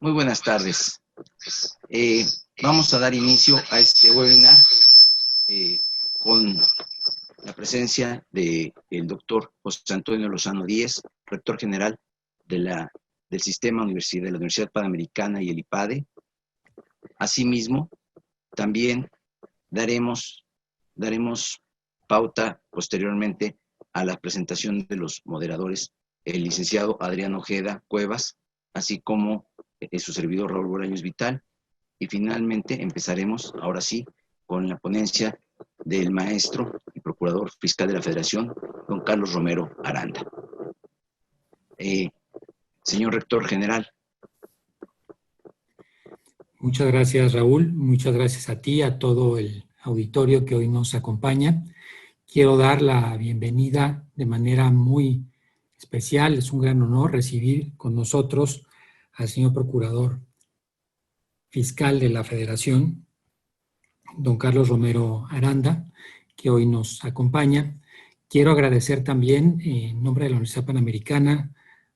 Muy buenas tardes. Vamos a dar inicio a este webinar con la presencia del doctor José Antonio Lozano Díez, rector general del Sistema Universidad de la Universidad Panamericana y el IPADE. Asimismo, también daremos pauta posteriormente a la presentación de los moderadores, el licenciado Adrián Ojeda Cuevas, así como su servidor Raúl Bolaños Vital, y finalmente empezaremos, ahora sí, con la ponencia del maestro y procurador fiscal de la Federación, don Carlos Romero Aranda. Señor rector general. Muchas gracias, Raúl. Muchas gracias a ti, a todo el auditorio que hoy nos acompaña. Quiero dar la bienvenida de manera muy especial. Es un gran honor recibir con nosotros al señor procurador fiscal de la Federación, don Carlos Romero Aranda, que hoy nos acompaña. Quiero agradecer también, en nombre de la Universidad Panamericana,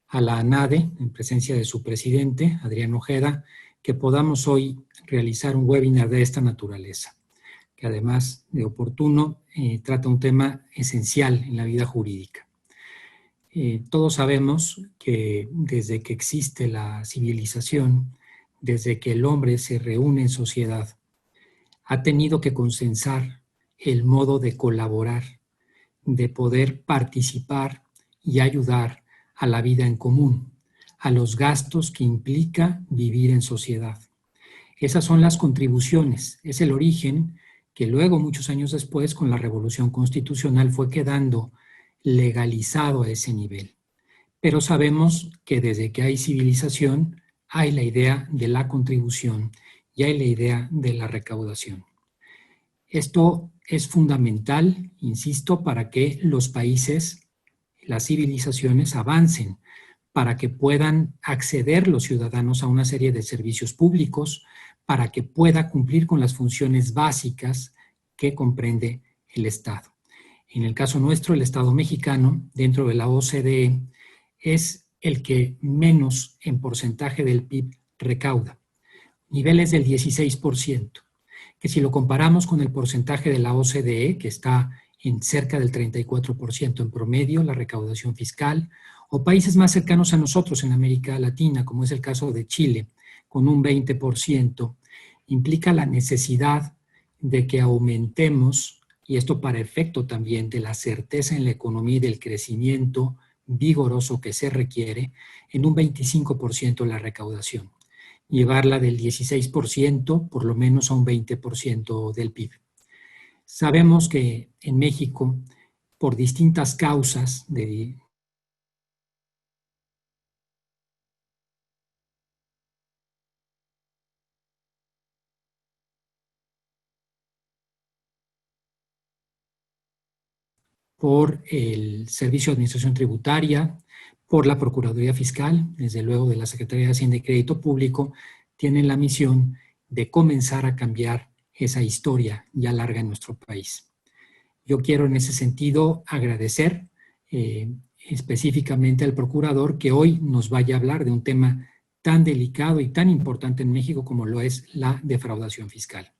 a la ANADE, en presencia de su presidente, Adrián Ojeda, que podamos hoy realizar un webinar de esta naturaleza, que además de oportuno, trata un tema esencial en la vida jurídica. Todos sabemos que desde que existe la civilización, desde que el hombre se reúne en sociedad, ha tenido que consensar el modo de colaborar, de poder participar y ayudar a la vida en común, a los gastos que implica vivir en sociedad. Esas son las contribuciones, es el origen que luego, muchos años después, con la Revolución Constitucional fue quedando legalizado a ese nivel. Pero sabemos que desde que hay civilización, hay la idea de la contribución y hay la idea de la recaudación. Esto es fundamental, insisto, para que los países, las civilizaciones avancen, para que puedan acceder los ciudadanos a una serie de servicios públicos, para que pueda cumplir con las funciones básicas que comprende el Estado. En el caso nuestro, el Estado mexicano, dentro de la OCDE, es el que menos en porcentaje del PIB recauda, niveles del 16%, que si lo comparamos con el porcentaje de la OCDE, que está en cerca del 34% en promedio, la recaudación fiscal, o países más cercanos a nosotros en América Latina, como es el caso de Chile, con un 20%, implica la necesidad de que aumentemos, y esto para efecto también de la certeza en la economía y del crecimiento vigoroso que se requiere, en un 25% la recaudación, llevarla del 16% por lo menos a un 20% del PIB. Sabemos que en México, por distintas causas por el Servicio de Administración Tributaria, por la Procuraduría Fiscal, desde luego de la Secretaría de Hacienda y Crédito Público, tienen la misión de comenzar a cambiar esa historia ya larga en nuestro país. Yo quiero en ese sentido agradecer específicamente al procurador que hoy nos vaya a hablar de un tema tan delicado y tan importante en México como lo es la defraudación fiscal.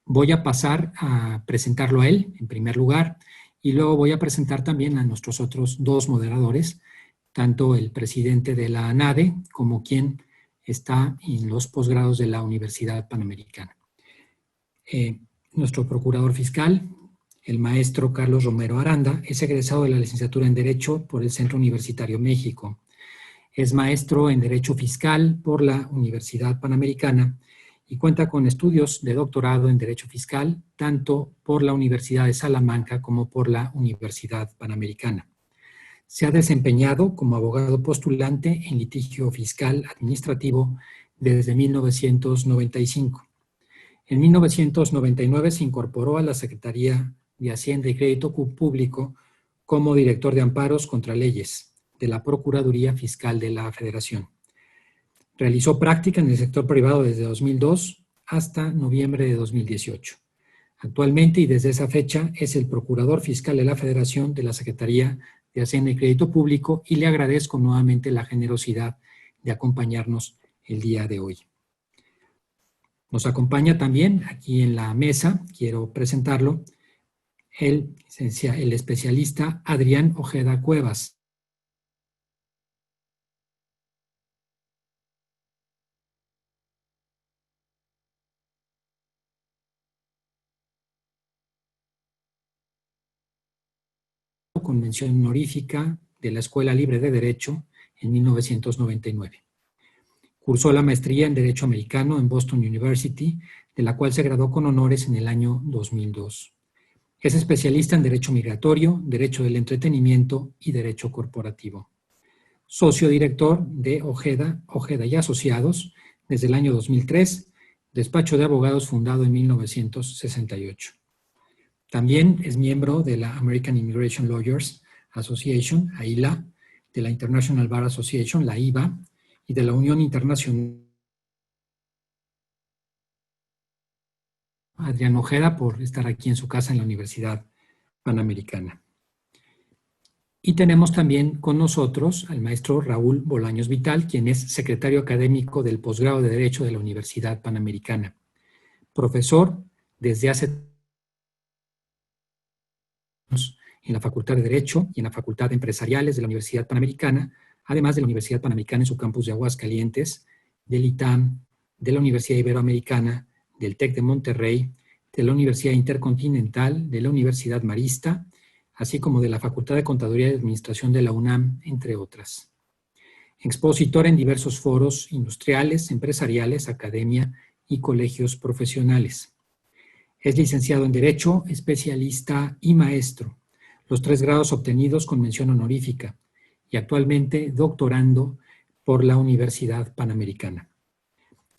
Voy a pasar a presentarlo a él en primer lugar y luego voy a presentar también a nuestros otros dos moderadores, tanto el presidente de la ANADE como quien está en los posgrados de la Universidad Panamericana. Nuestro procurador fiscal, el maestro Carlos Romero Aranda, es egresado de la licenciatura en Derecho por el Centro Universitario México. Es maestro en Derecho Fiscal por la Universidad Panamericana y cuenta con estudios de doctorado en Derecho Fiscal, tanto por la Universidad de Salamanca como por la Universidad Panamericana. Se ha desempeñado como abogado postulante en litigio fiscal administrativo desde 1995. En 1999 se incorporó a la Secretaría de Hacienda y Crédito Público como director de amparos contra leyes de la Procuraduría Fiscal de la Federación. Realizó práctica en el sector privado desde 2002 hasta noviembre de 2018. Actualmente y desde esa fecha es el Procurador Fiscal de la Federación de la Secretaría de Hacienda y Crédito Público y le agradezco nuevamente la generosidad de acompañarnos el día de hoy. Nos acompaña también aquí en la mesa, quiero presentarlo, el especialista Adrián Ojeda Cuevas. Con mención honorífica de la Escuela Libre de Derecho en 1999. Cursó la maestría en Derecho Americano en Boston University, de la cual se graduó con honores en el año 2002. Es especialista en Derecho Migratorio, Derecho del Entretenimiento y Derecho Corporativo. Socio director de Ojeda y Asociados desde el año 2003, despacho de abogados fundado en 1968. También es miembro de la American Immigration Lawyers Association, AILA, de la International Bar Association, la IBA, y de la Unión Internacional. Adrián Ojeda, por estar aquí en su casa en la Universidad Panamericana. Y tenemos también con nosotros al maestro Raúl Bolaños Vital, quien es secretario académico del posgrado de Derecho de la Universidad Panamericana. Profesor desde hace en la Facultad de Derecho y en la Facultad de Empresariales de la Universidad Panamericana, además de la Universidad Panamericana en su campus de Aguascalientes, del ITAM, de la Universidad Iberoamericana, del TEC de Monterrey, de la Universidad Intercontinental, de la Universidad Marista, así como de la Facultad de Contaduría y Administración de la UNAM, entre otras. Expositor en diversos foros industriales, empresariales, academia y colegios profesionales. Es licenciado en Derecho, especialista y maestro, los 3 grados obtenidos con mención honorífica, y actualmente doctorando por la Universidad Panamericana.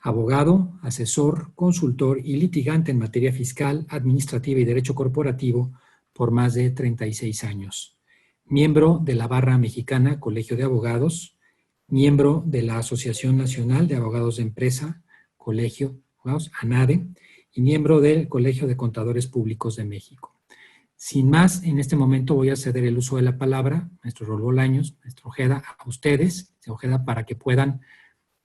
Abogado, asesor, consultor y litigante en materia fiscal, administrativa y derecho corporativo por más de 36 años. Miembro de la Barra Mexicana, Colegio de Abogados, miembro de la Asociación Nacional de Abogados de Empresa, Colegio de Abogados, ANADE, y miembro del Colegio de Contadores Públicos de México. Sin más, en este momento voy a ceder el uso de la palabra, maestro Raúl Bolaños, maestro Ojeda, a ustedes, Ojeda, para que puedan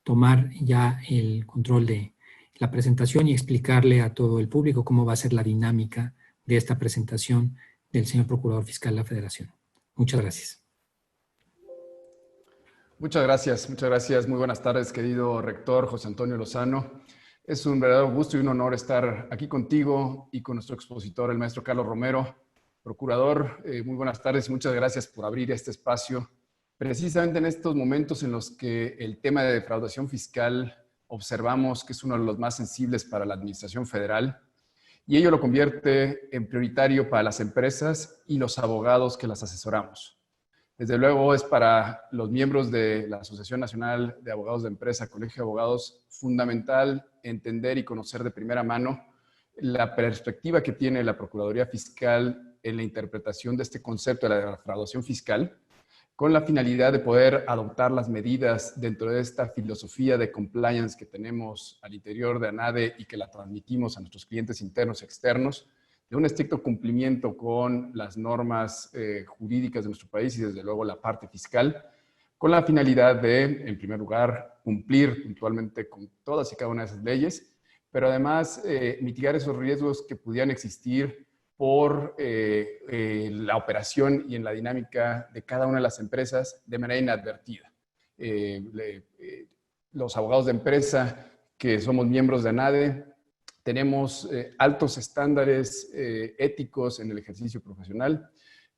tomar ya el control de la presentación y explicarle a todo el público cómo va a ser la dinámica de esta presentación del señor Procurador Fiscal de la Federación. Muchas gracias. Muchas gracias. Muy buenas tardes, querido rector José Antonio Lozano. Es un verdadero gusto y un honor estar aquí contigo y con nuestro expositor, el maestro Carlos Romero. Procurador, muy buenas tardes y muchas gracias por abrir este espacio. Precisamente en estos momentos en los que el tema de defraudación fiscal observamos que es uno de los más sensibles para la Administración Federal, y ello lo convierte en prioritario para las empresas y los abogados que las asesoramos. Desde luego es para los miembros de la Asociación Nacional de Abogados de Empresa, Colegio de Abogados, fundamental entender y conocer de primera mano la perspectiva que tiene la Procuraduría Fiscal en la interpretación de este concepto de la defraudación fiscal, con la finalidad de poder adoptar las medidas dentro de esta filosofía de compliance que tenemos al interior de ANADE y que la transmitimos a nuestros clientes internos y externos, de un estricto cumplimiento con las normas jurídicas de nuestro país y desde luego la parte fiscal, con la finalidad de, en primer lugar, cumplir puntualmente con todas y cada una de esas leyes, pero además mitigar esos riesgos que pudieran existir por la operación y en la dinámica de cada una de las empresas de manera inadvertida. Los abogados de empresa que somos miembros de ANADE tenemos altos estándares éticos en el ejercicio profesional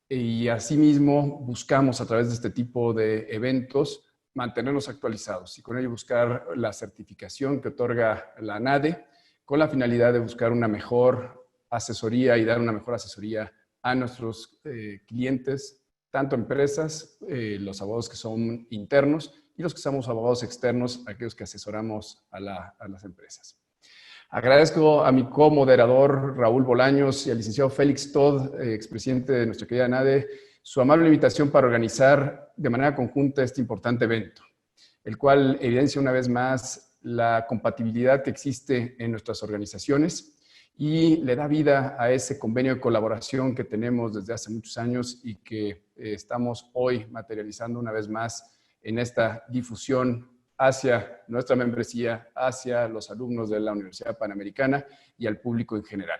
y asimismo buscamos a través de este tipo de eventos mantenernos actualizados y con ello buscar la certificación que otorga la ANADE con la finalidad de buscar una mejor asesoría y dar una mejor asesoría a nuestros clientes, tanto empresas, los abogados que son internos y los que somos abogados externos, aquellos que asesoramos a las empresas. Agradezco a mi co-moderador Raúl Bolaños y al licenciado Félix Todd, expresidente de nuestra querida ANADE, su amable invitación para organizar de manera conjunta este importante evento, el cual evidencia una vez más la compatibilidad que existe en nuestras organizaciones y le da vida a ese convenio de colaboración que tenemos desde hace muchos años y que estamos hoy materializando una vez más en esta difusión hacia nuestra membresía, hacia los alumnos de la Universidad Panamericana y al público en general.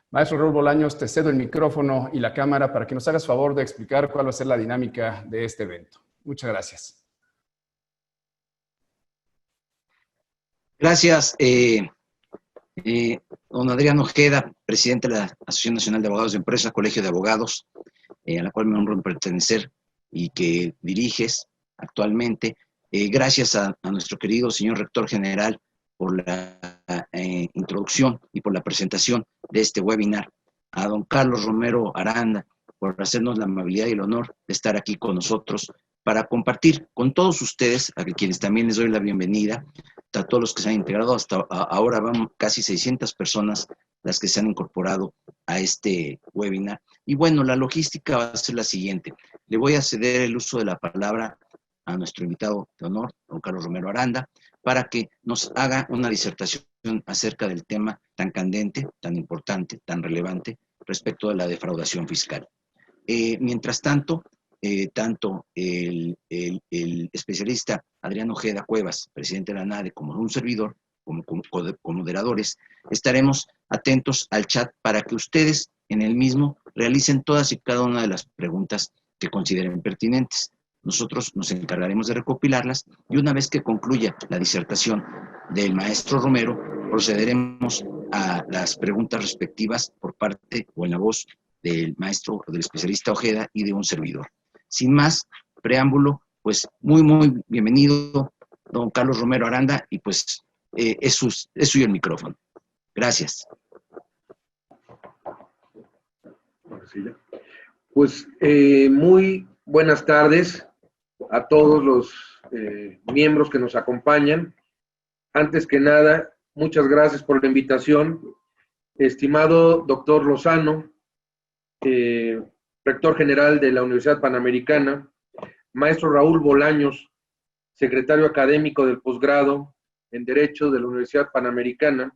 Maestro Raúl Bolaños, te cedo el micrófono y la cámara para que nos hagas favor de explicar cuál va a ser la dinámica de este evento. Muchas gracias. Gracias, don Adrián Ojeda, presidente de la Asociación Nacional de Abogados de Empresas, Colegio de Abogados, a la cual me honro en pertenecer y que diriges actualmente. Gracias a nuestro querido señor rector general por la introducción y por la presentación de este webinar. A don Carlos Romero Aranda por hacernos la amabilidad y el honor de estar aquí con nosotros para compartir con todos ustedes, a quienes también les doy la bienvenida, a todos los que se han integrado. Hasta ahora van casi 600 personas las que se han incorporado a este webinar. Y bueno, la logística va a ser la siguiente. Le voy a ceder el uso de la palabra a nuestro invitado de honor, don Carlos Romero Aranda, para que nos haga una disertación acerca del tema tan candente, tan importante, tan relevante respecto de la defraudación fiscal. Mientras tanto, tanto el especialista Adrián Ojeda Cuevas, presidente de la NADE, como un servidor, como moderadores, estaremos atentos al chat para que ustedes en el mismo realicen todas y cada una de las preguntas que consideren pertinentes. Nosotros nos encargaremos de recopilarlas y una vez que concluya la disertación del maestro Romero, procederemos a las preguntas respectivas por parte o en la voz del maestro o del especialista Ojeda y de un servidor. Sin más preámbulo, pues muy bienvenido, don Carlos Romero Aranda, y pues es suyo el micrófono. Gracias. Pues muy buenas tardes a todos los miembros que nos acompañan. Antes que nada, muchas gracias por la invitación. Estimado doctor Lozano, rector general de la Universidad Panamericana, maestro Raúl Bolaños, secretario académico del posgrado en Derecho de la Universidad Panamericana,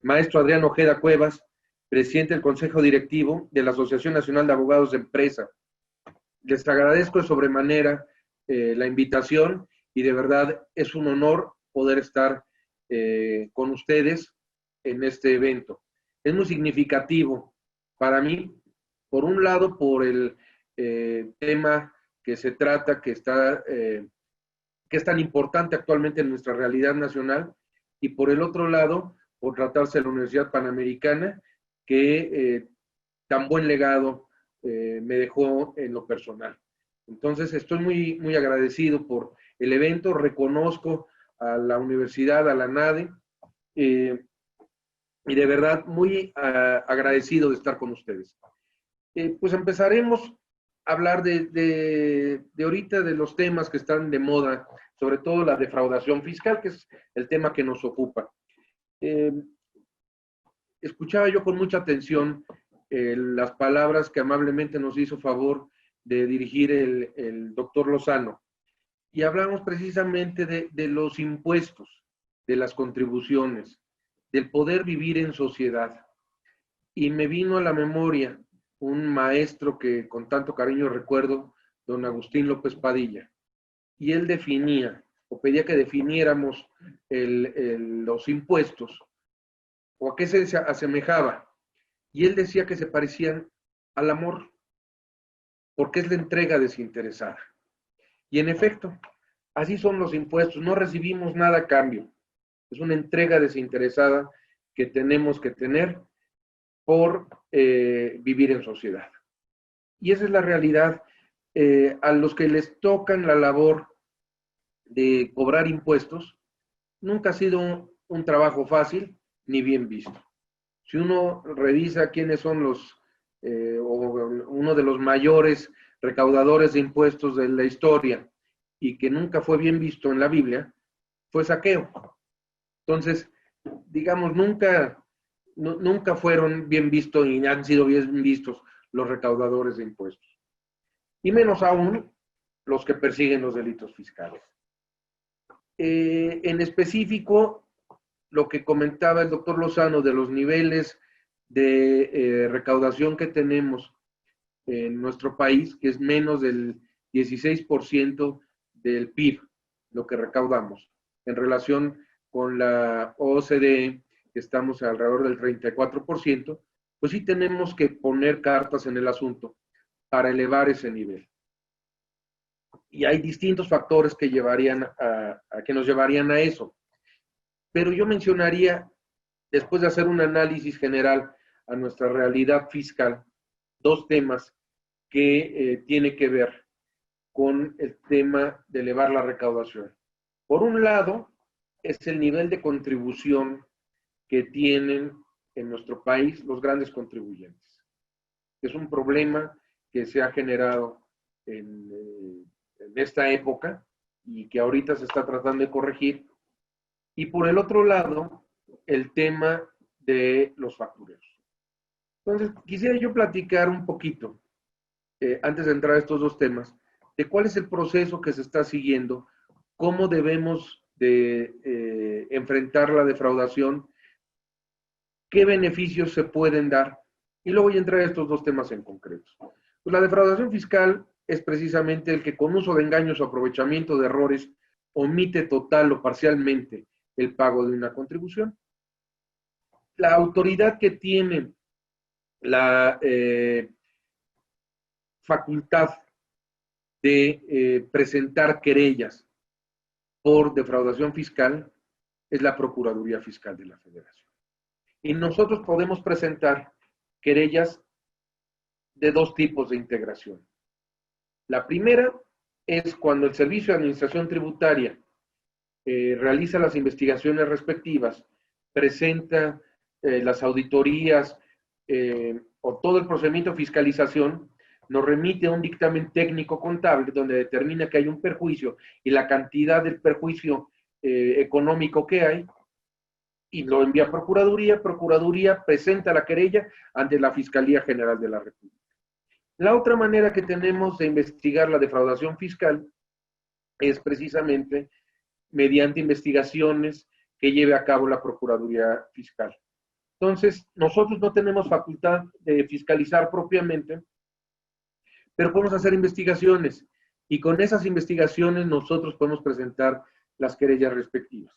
maestro Adrián Ojeda Cuevas, presidente del Consejo Directivo de la Asociación Nacional de Abogados de Empresa. Les agradezco de sobremanera la invitación y de verdad es un honor poder estar con ustedes en este evento. Es muy significativo para mí, por un lado, por el tema que se trata, que es tan importante actualmente en nuestra realidad nacional, y por el otro lado, por tratarse de la Universidad Panamericana, que tan buen legado me dejó en lo personal. Entonces, estoy muy agradecido por el evento, reconozco a la universidad, a la NADE, y de verdad muy agradecido de estar con ustedes. Pues empezaremos a hablar de ahorita de los temas que están de moda, sobre todo la defraudación fiscal, que es el tema que nos ocupa. Escuchaba yo con mucha atención las palabras que amablemente nos hizo favor de dirigir el doctor Lozano. Y hablamos precisamente de los impuestos, de las contribuciones, del poder vivir en sociedad. Y me vino a la memoria un maestro que con tanto cariño recuerdo, don Agustín López Padilla. Y él definía, o pedía que definiéramos los impuestos, o a qué se asemejaba. Y él decía que se parecían al amor, porque es la entrega desinteresada. Y en efecto, así son los impuestos, no recibimos nada a cambio. Es una entrega desinteresada que tenemos que tener por vivir en sociedad. Y esa es la realidad. A los que les tocan la labor de cobrar impuestos, nunca ha sido un trabajo fácil ni bien visto. Si uno revisa quiénes son uno de los mayores recaudadores de impuestos de la historia y que nunca fue bien visto en la Biblia, fue Zaqueo. Entonces, digamos, nunca fueron bien vistos y han sido bien vistos los recaudadores de impuestos. Y menos aún los que persiguen los delitos fiscales. En específico, lo que comentaba el doctor Lozano de los niveles de recaudación que tenemos en nuestro país, que es menos del 16% del PIB lo que recaudamos. En relación con la OCDE, que estamos alrededor del 34%, pues sí tenemos que poner cartas en el asunto para elevar ese nivel. Y hay distintos factores que que nos llevarían a eso. Pero yo mencionaría, después de hacer un análisis general a nuestra realidad fiscal, dos temas que tienen que ver con el tema de elevar la recaudación. Por un lado, es el nivel de contribución que tienen en nuestro país los grandes contribuyentes. Es un problema que se ha generado en esta época y que ahorita se está tratando de corregir. Y por el otro lado, el tema de los factureros. Entonces, quisiera yo platicar un poquito, antes de entrar a estos dos temas, de cuál es el proceso que se está siguiendo, cómo debemos de enfrentar la defraudación, qué beneficios se pueden dar, y luego voy a entrar a estos dos temas en concreto. Pues la defraudación fiscal es precisamente el que con uso de engaños o aprovechamiento de errores omite total o parcialmente el pago de una contribución. La autoridad que tiene la facultad de presentar querellas por defraudación fiscal es la Procuraduría Fiscal de la Federación. Y nosotros podemos presentar querellas de dos tipos de integración. La primera es cuando el Servicio de Administración Tributaria realiza las investigaciones respectivas, presenta las auditorías o todo el procedimiento de fiscalización, nos remite a un dictamen técnico contable donde determina que hay un perjuicio y la cantidad del perjuicio económico que hay, y lo envía a Procuraduría. Procuraduría presenta la querella ante la Fiscalía General de la República. La otra manera que tenemos de investigar la defraudación fiscal es precisamente mediante investigaciones que lleve a cabo la Procuraduría Fiscal. Entonces, nosotros no tenemos facultad de fiscalizar propiamente, pero podemos hacer investigaciones, y con esas investigaciones nosotros podemos presentar las querellas respectivas.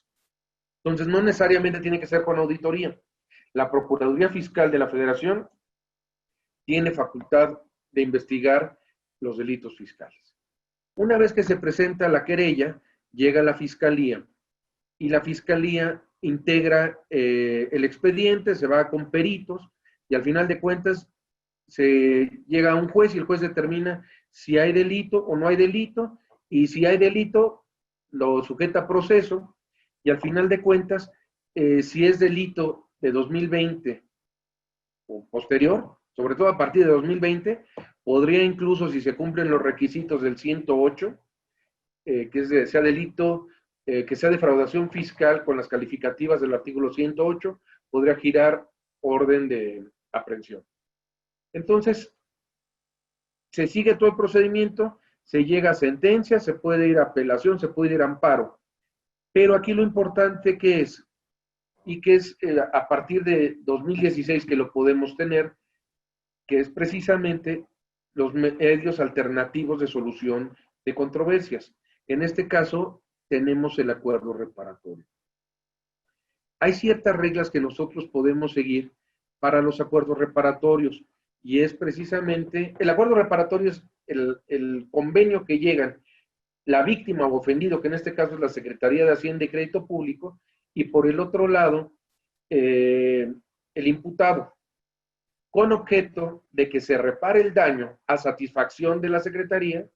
Entonces, no necesariamente tiene que ser con auditoría. La Procuraduría Fiscal de la Federación tiene facultad de investigar los delitos fiscales. Una vez que se presenta la querella, llega a la Fiscalía, y la Fiscalía integra el expediente, se va con peritos, y al final de cuentas se llega a un juez y el juez determina si hay delito o no hay delito, y si hay delito, lo sujeta a proceso, y al final de cuentas, si es delito de 2020 o posterior, sobre todo a partir de 2020, podría incluso, si se cumplen los requisitos del 108, que sea delito, que sea defraudación fiscal con las calificativas del artículo 108, podría girar orden de aprehensión. Entonces, se sigue todo el procedimiento, se llega a sentencia, se puede ir a apelación, se puede ir a amparo. Pero aquí lo importante que es, y que es a partir de 2016 que lo podemos tener, que es precisamente los medios alternativos de solución de controversias. En este caso, tenemos el acuerdo reparatorio. Hay ciertas reglas que nosotros podemos seguir para los acuerdos reparatorios, y es precisamente, el acuerdo reparatorio es el convenio que llegan la víctima o ofendido, que en este caso es la Secretaría de Hacienda y Crédito Público, y por el otro lado, el imputado, con objeto de que se repare el daño a satisfacción de la Secretaría,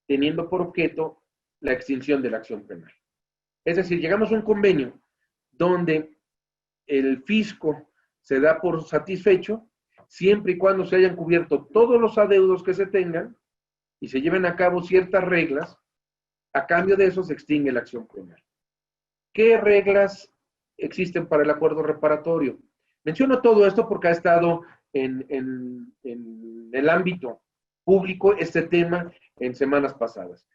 teniendo por objeto la extinción de la acción penal. Es decir, llegamos a un convenio donde el fisco se da por satisfecho siempre y cuando se hayan cubierto todos los adeudos que se tengan y se lleven a cabo ciertas reglas. A cambio de eso se extingue la acción penal. ¿Qué reglas existen para el acuerdo reparatorio? Menciono todo esto porque ha estado en el ámbito público este tema en semanas pasadas.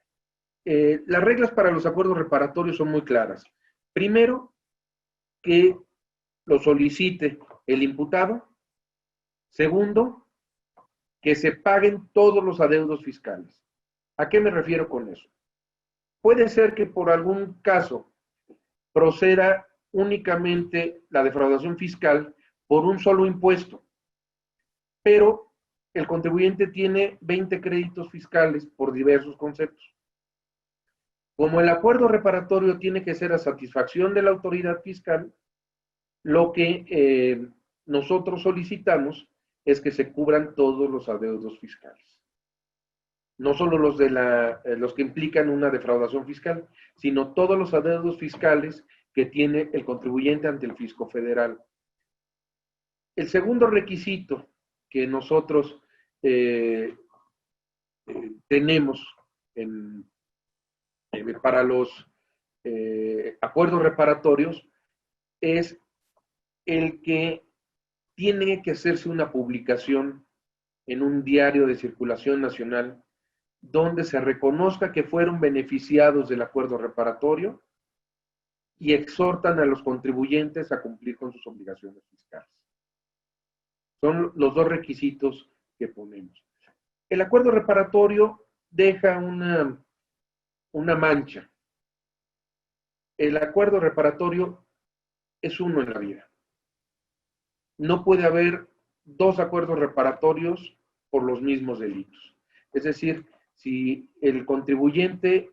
Las reglas para los acuerdos reparatorios son muy claras. Primero, que lo solicite el imputado. Segundo, que se paguen todos los adeudos fiscales. ¿A qué me refiero con eso? puede ser que por algún caso proceda únicamente la defraudación fiscal por un solo impuesto, pero el contribuyente tiene 20 créditos fiscales por diversos conceptos. Como el acuerdo reparatorio tiene que ser a satisfacción de la autoridad fiscal, lo que nosotros solicitamos es que se cubran todos los adeudos fiscales. No solo los que implican una defraudación fiscal, sino todos los adeudos fiscales que tiene el contribuyente ante el fisco federal. El segundo requisito que nosotros tenemos para los acuerdos reparatorios es el que tiene que hacerse una publicación en un diario de circulación nacional donde se reconozca que fueron beneficiados del acuerdo reparatorio y exhortan a los contribuyentes a cumplir con sus obligaciones fiscales. Son los dos requisitos que ponemos. El acuerdo reparatorio deja una mancha. El acuerdo reparatorio es uno en la vida. No puede haber dos acuerdos reparatorios por los mismos delitos. Es decir, si el contribuyente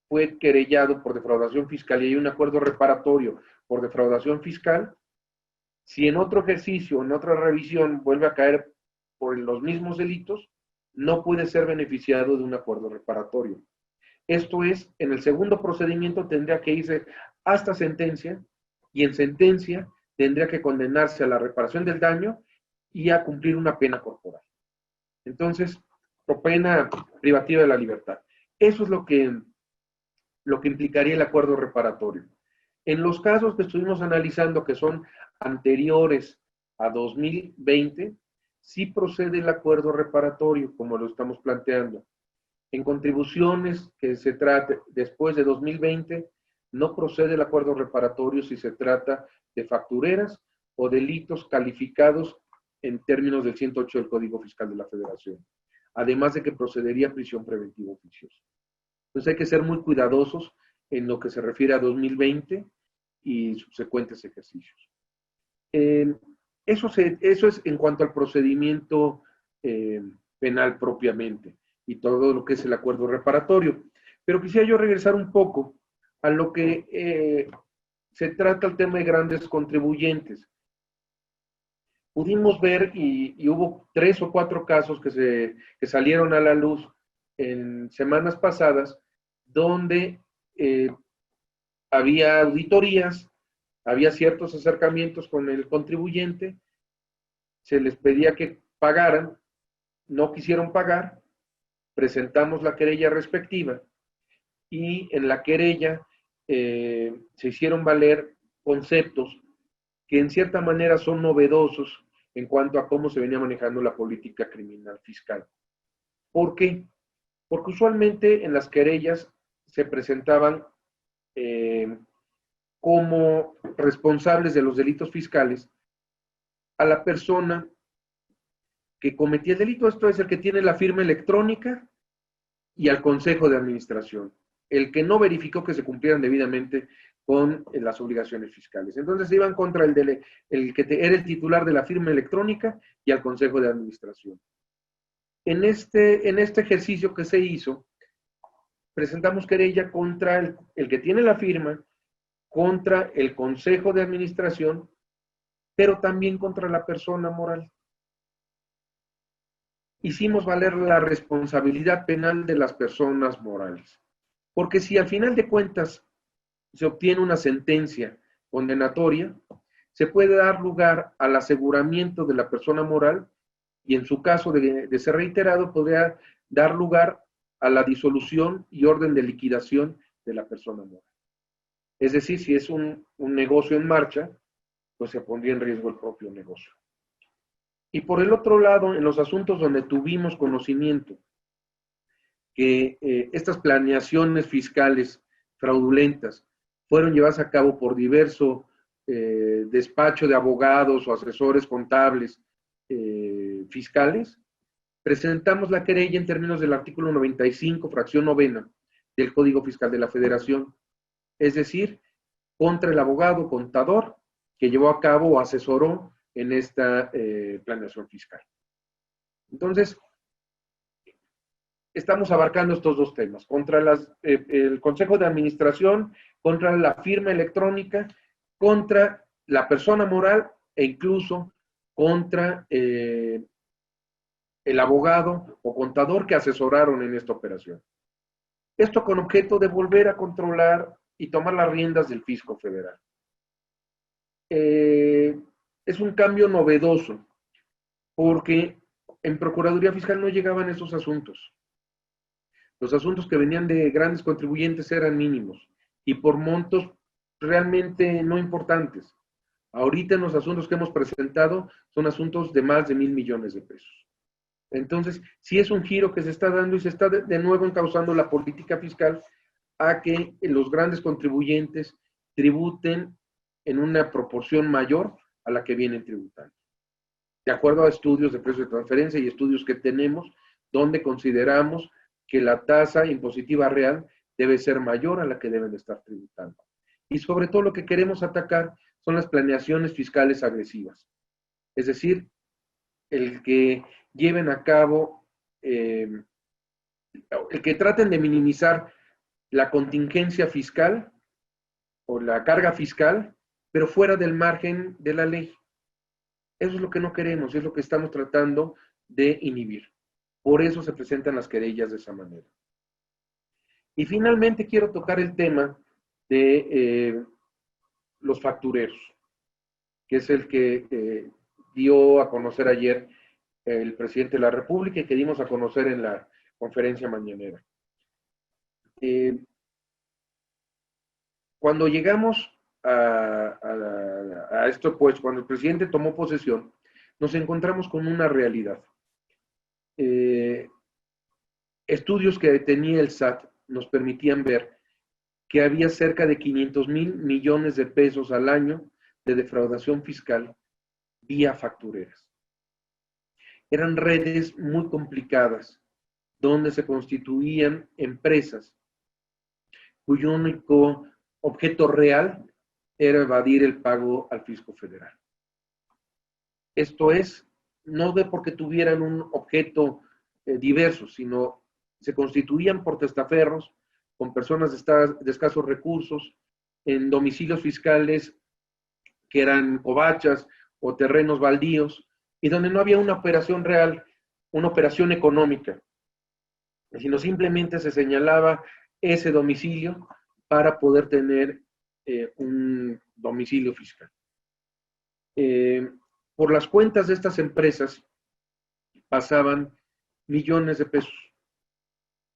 fue querellado por defraudación fiscal y hay un acuerdo reparatorio por defraudación fiscal, si en otro ejercicio, en otra revisión, vuelve a caer por los mismos delitos, no puede ser beneficiado de un acuerdo reparatorio. Esto es, en el segundo procedimiento tendría que irse hasta sentencia y en sentencia tendría que condenarse a la reparación del daño y a cumplir una pena corporal. Entonces, o pena privativa de la libertad. Eso es lo que implicaría el acuerdo reparatorio. En los casos que estuvimos analizando, que son anteriores a 2020, sí procede el acuerdo reparatorio, como lo estamos planteando. En contribuciones que se trate después de 2020, no procede el acuerdo reparatorio si se trata de factureras o delitos calificados en términos del 108 del Código Fiscal de la Federación. Además de que procedería prisión preventiva oficiosa. Entonces hay que ser muy cuidadosos en lo que se refiere a 2020 y subsecuentes ejercicios. Eso es en cuanto al procedimiento penal propiamente y todo lo que es el acuerdo reparatorio. Pero quisiera yo regresar un poco a lo que se trata el tema de grandes contribuyentes. Pudimos ver y hubo 3 o 4 casos que salieron a la luz en semanas pasadas donde había auditorías, había ciertos acercamientos con el contribuyente, se les pedía que pagaran, no quisieron pagar, presentamos la querella respectiva y en la querella se hicieron valer conceptos que en cierta manera son novedosos en cuanto a cómo se venía manejando la política criminal fiscal. ¿Por qué? Porque usualmente en las querellas se presentaban como responsables de los delitos fiscales a la persona que cometía el delito, esto es el que tiene la firma electrónica, y al Consejo de Administración, el que no verificó que se cumplieran debidamente con las obligaciones fiscales. Entonces se iban contra el que era el titular de la firma electrónica y al Consejo de Administración. En este ejercicio que se hizo, presentamos querella contra el que tiene la firma, contra el Consejo de Administración, pero también contra la persona moral. Hicimos valer la responsabilidad penal de las personas morales. Porque si al final de cuentas se obtiene una sentencia condenatoria, se puede dar lugar al aseguramiento de la persona moral y en su caso de ser reiterado, podría dar lugar a la disolución y orden de liquidación de la persona moral. Es decir, si es un negocio en marcha, pues se pondría en riesgo el propio negocio. Y por el otro lado, en los asuntos donde tuvimos conocimiento que estas planeaciones fiscales fraudulentas fueron llevadas a cabo por diverso despacho de abogados o asesores contables fiscales, presentamos la querella en términos del artículo 95, fracción novena del Código Fiscal de la Federación, es decir, contra el abogado contador que llevó a cabo o asesoró en esta planeación fiscal. Entonces, estamos abarcando estos dos temas, contra el Consejo de Administración, contra la firma electrónica, contra la persona moral e incluso contra el abogado o contador que asesoraron en esta operación. Esto con objeto de volver a controlar y tomar las riendas del fisco federal. Es un cambio novedoso, porque en Procuraduría Fiscal no llegaban esos asuntos. Los asuntos que venían de grandes contribuyentes eran mínimos y por montos realmente no importantes. Ahorita en los asuntos que hemos presentado son asuntos de más de 1,000 millones de pesos. Entonces, sí es un giro que se está dando y se está de nuevo encauzando la política fiscal a que los grandes contribuyentes tributen en una proporción mayor a la que vienen tributando. De acuerdo a estudios de precios de transferencia y estudios que tenemos, donde consideramos que la tasa impositiva real debe ser mayor a la que deben estar tributando. Y sobre todo lo que queremos atacar son las planeaciones fiscales agresivas. Es decir, el que lleven a cabo, el que traten de minimizar la contingencia fiscal o la carga fiscal, pero fuera del margen de la ley. Eso es lo que no queremos, es lo que estamos tratando de inhibir. Por eso se presentan las querellas de esa manera. Y finalmente quiero tocar el tema de los factureros, que es el que dio a conocer ayer el presidente de la República y que dimos a conocer en la conferencia mañanera. Cuando llegamos a esto, pues, cuando el presidente tomó posesión, nos encontramos con una realidad. Estudios que tenía el SAT nos permitían ver que había cerca de 500,000 millones de pesos al año de defraudación fiscal vía factureras. Eran redes muy complicadas, donde se constituían empresas cuyo único objeto real era evadir el pago al fisco federal. Esto es, no de porque tuvieran un objeto diverso, sino se constituían por testaferros con personas de escasos recursos, en domicilios fiscales que eran covachas o terrenos baldíos, y donde no había una operación real, una operación económica, sino simplemente se señalaba ese domicilio para poder tener un domicilio fiscal. Por las cuentas de estas empresas pasaban millones de pesos.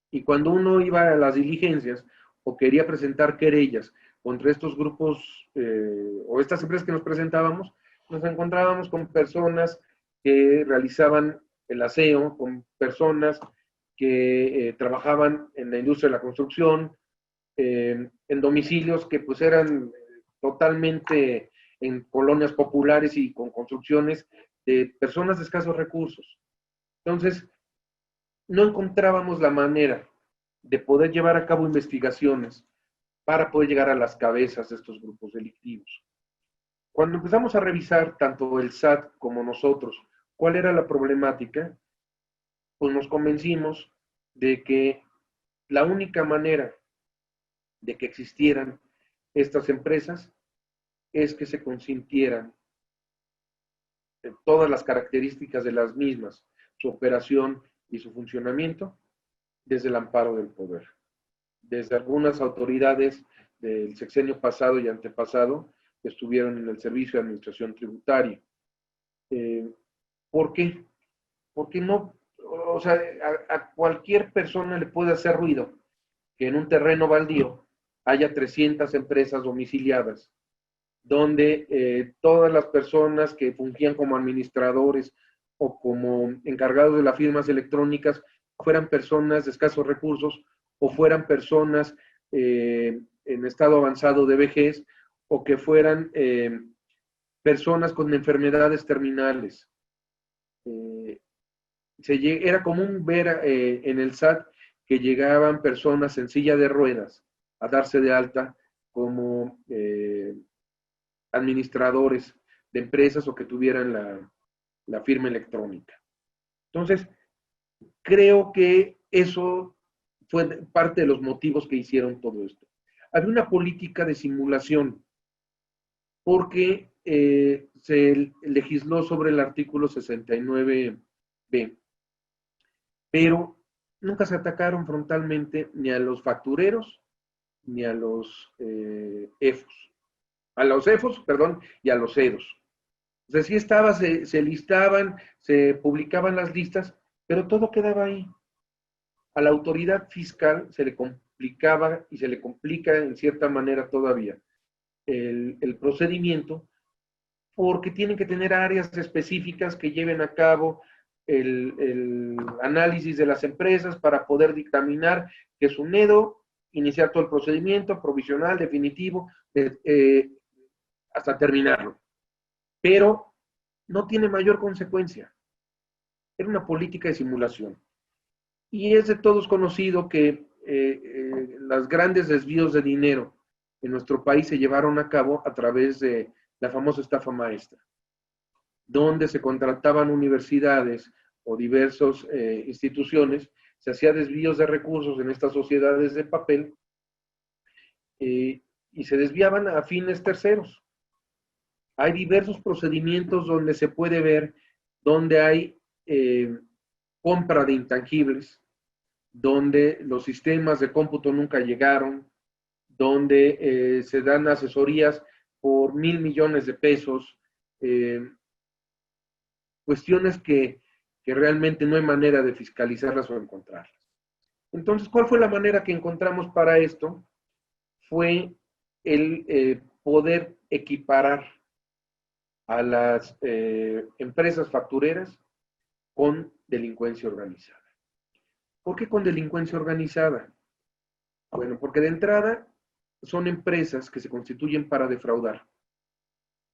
Y cuando uno iba a las diligencias o quería presentar querellas contra estos grupos o estas empresas que nos presentábamos, nos encontrábamos con personas que realizaban el aseo, con personas que trabajaban en la industria de la construcción, en domicilios que pues eran totalmente en colonias populares y con construcciones de personas de escasos recursos. Entonces, no encontrábamos la manera de poder llevar a cabo investigaciones para poder llegar a las cabezas de estos grupos delictivos. Cuando empezamos a revisar tanto el SAT como nosotros cuál era la problemática, pues nos convencimos de que la única manera de que existieran estas empresas es que se consintieran todas las características de las mismas, su operación y su funcionamiento, desde el amparo del poder. Desde algunas autoridades del sexenio pasado y antepasado que estuvieron en el Servicio de Administración Tributaria. ¿Por qué? Porque no, o sea, a cualquier persona le puede hacer ruido que en un terreno baldío haya 300 empresas domiciliadas, donde todas las personas que fungían como administradores o como encargados de las firmas electrónicas fueran personas de escasos recursos o fueran personas en estado avanzado de vejez o que fueran personas con enfermedades terminales. Era común ver en el SAT que llegaban personas en silla de ruedas a darse de alta como administradores de empresas o que tuvieran la firma electrónica. Entonces, creo que eso fue parte de los motivos que hicieron todo esto. Había una política de simulación, porque se legisló sobre el artículo 69B, pero nunca se atacaron frontalmente ni a los factureros ni a los EFOS. A los EFOS, perdón, y a los EDOS. O sea, sí estaba, se listaban, se publicaban las listas, pero todo quedaba ahí. A la autoridad fiscal se le complicaba y se le complica en cierta manera todavía el procedimiento, porque tienen que tener áreas específicas que lleven a cabo el análisis de las empresas para poder dictaminar que es un EDO, iniciar todo el procedimiento provisional, definitivo, hasta terminarlo. Pero no tiene mayor consecuencia. Era una política de simulación. Y es de todos conocido que los grandes desvíos de dinero en nuestro país se llevaron a cabo a través de la famosa estafa maestra, donde se contrataban universidades o diversas instituciones, se hacían desvíos de recursos en estas sociedades de papel y se desviaban a fines terceros. Hay diversos procedimientos donde se puede ver donde hay compra de intangibles, donde los sistemas de cómputo nunca llegaron, donde se dan asesorías por 1,000 millones de pesos, cuestiones que realmente no hay manera de fiscalizarlas o encontrarlas. Entonces, ¿cuál fue la manera que encontramos para esto? Fue el poder equiparar a las empresas factureras con delincuencia organizada. ¿Por qué con delincuencia organizada? Bueno, porque de entrada son empresas que se constituyen para defraudar.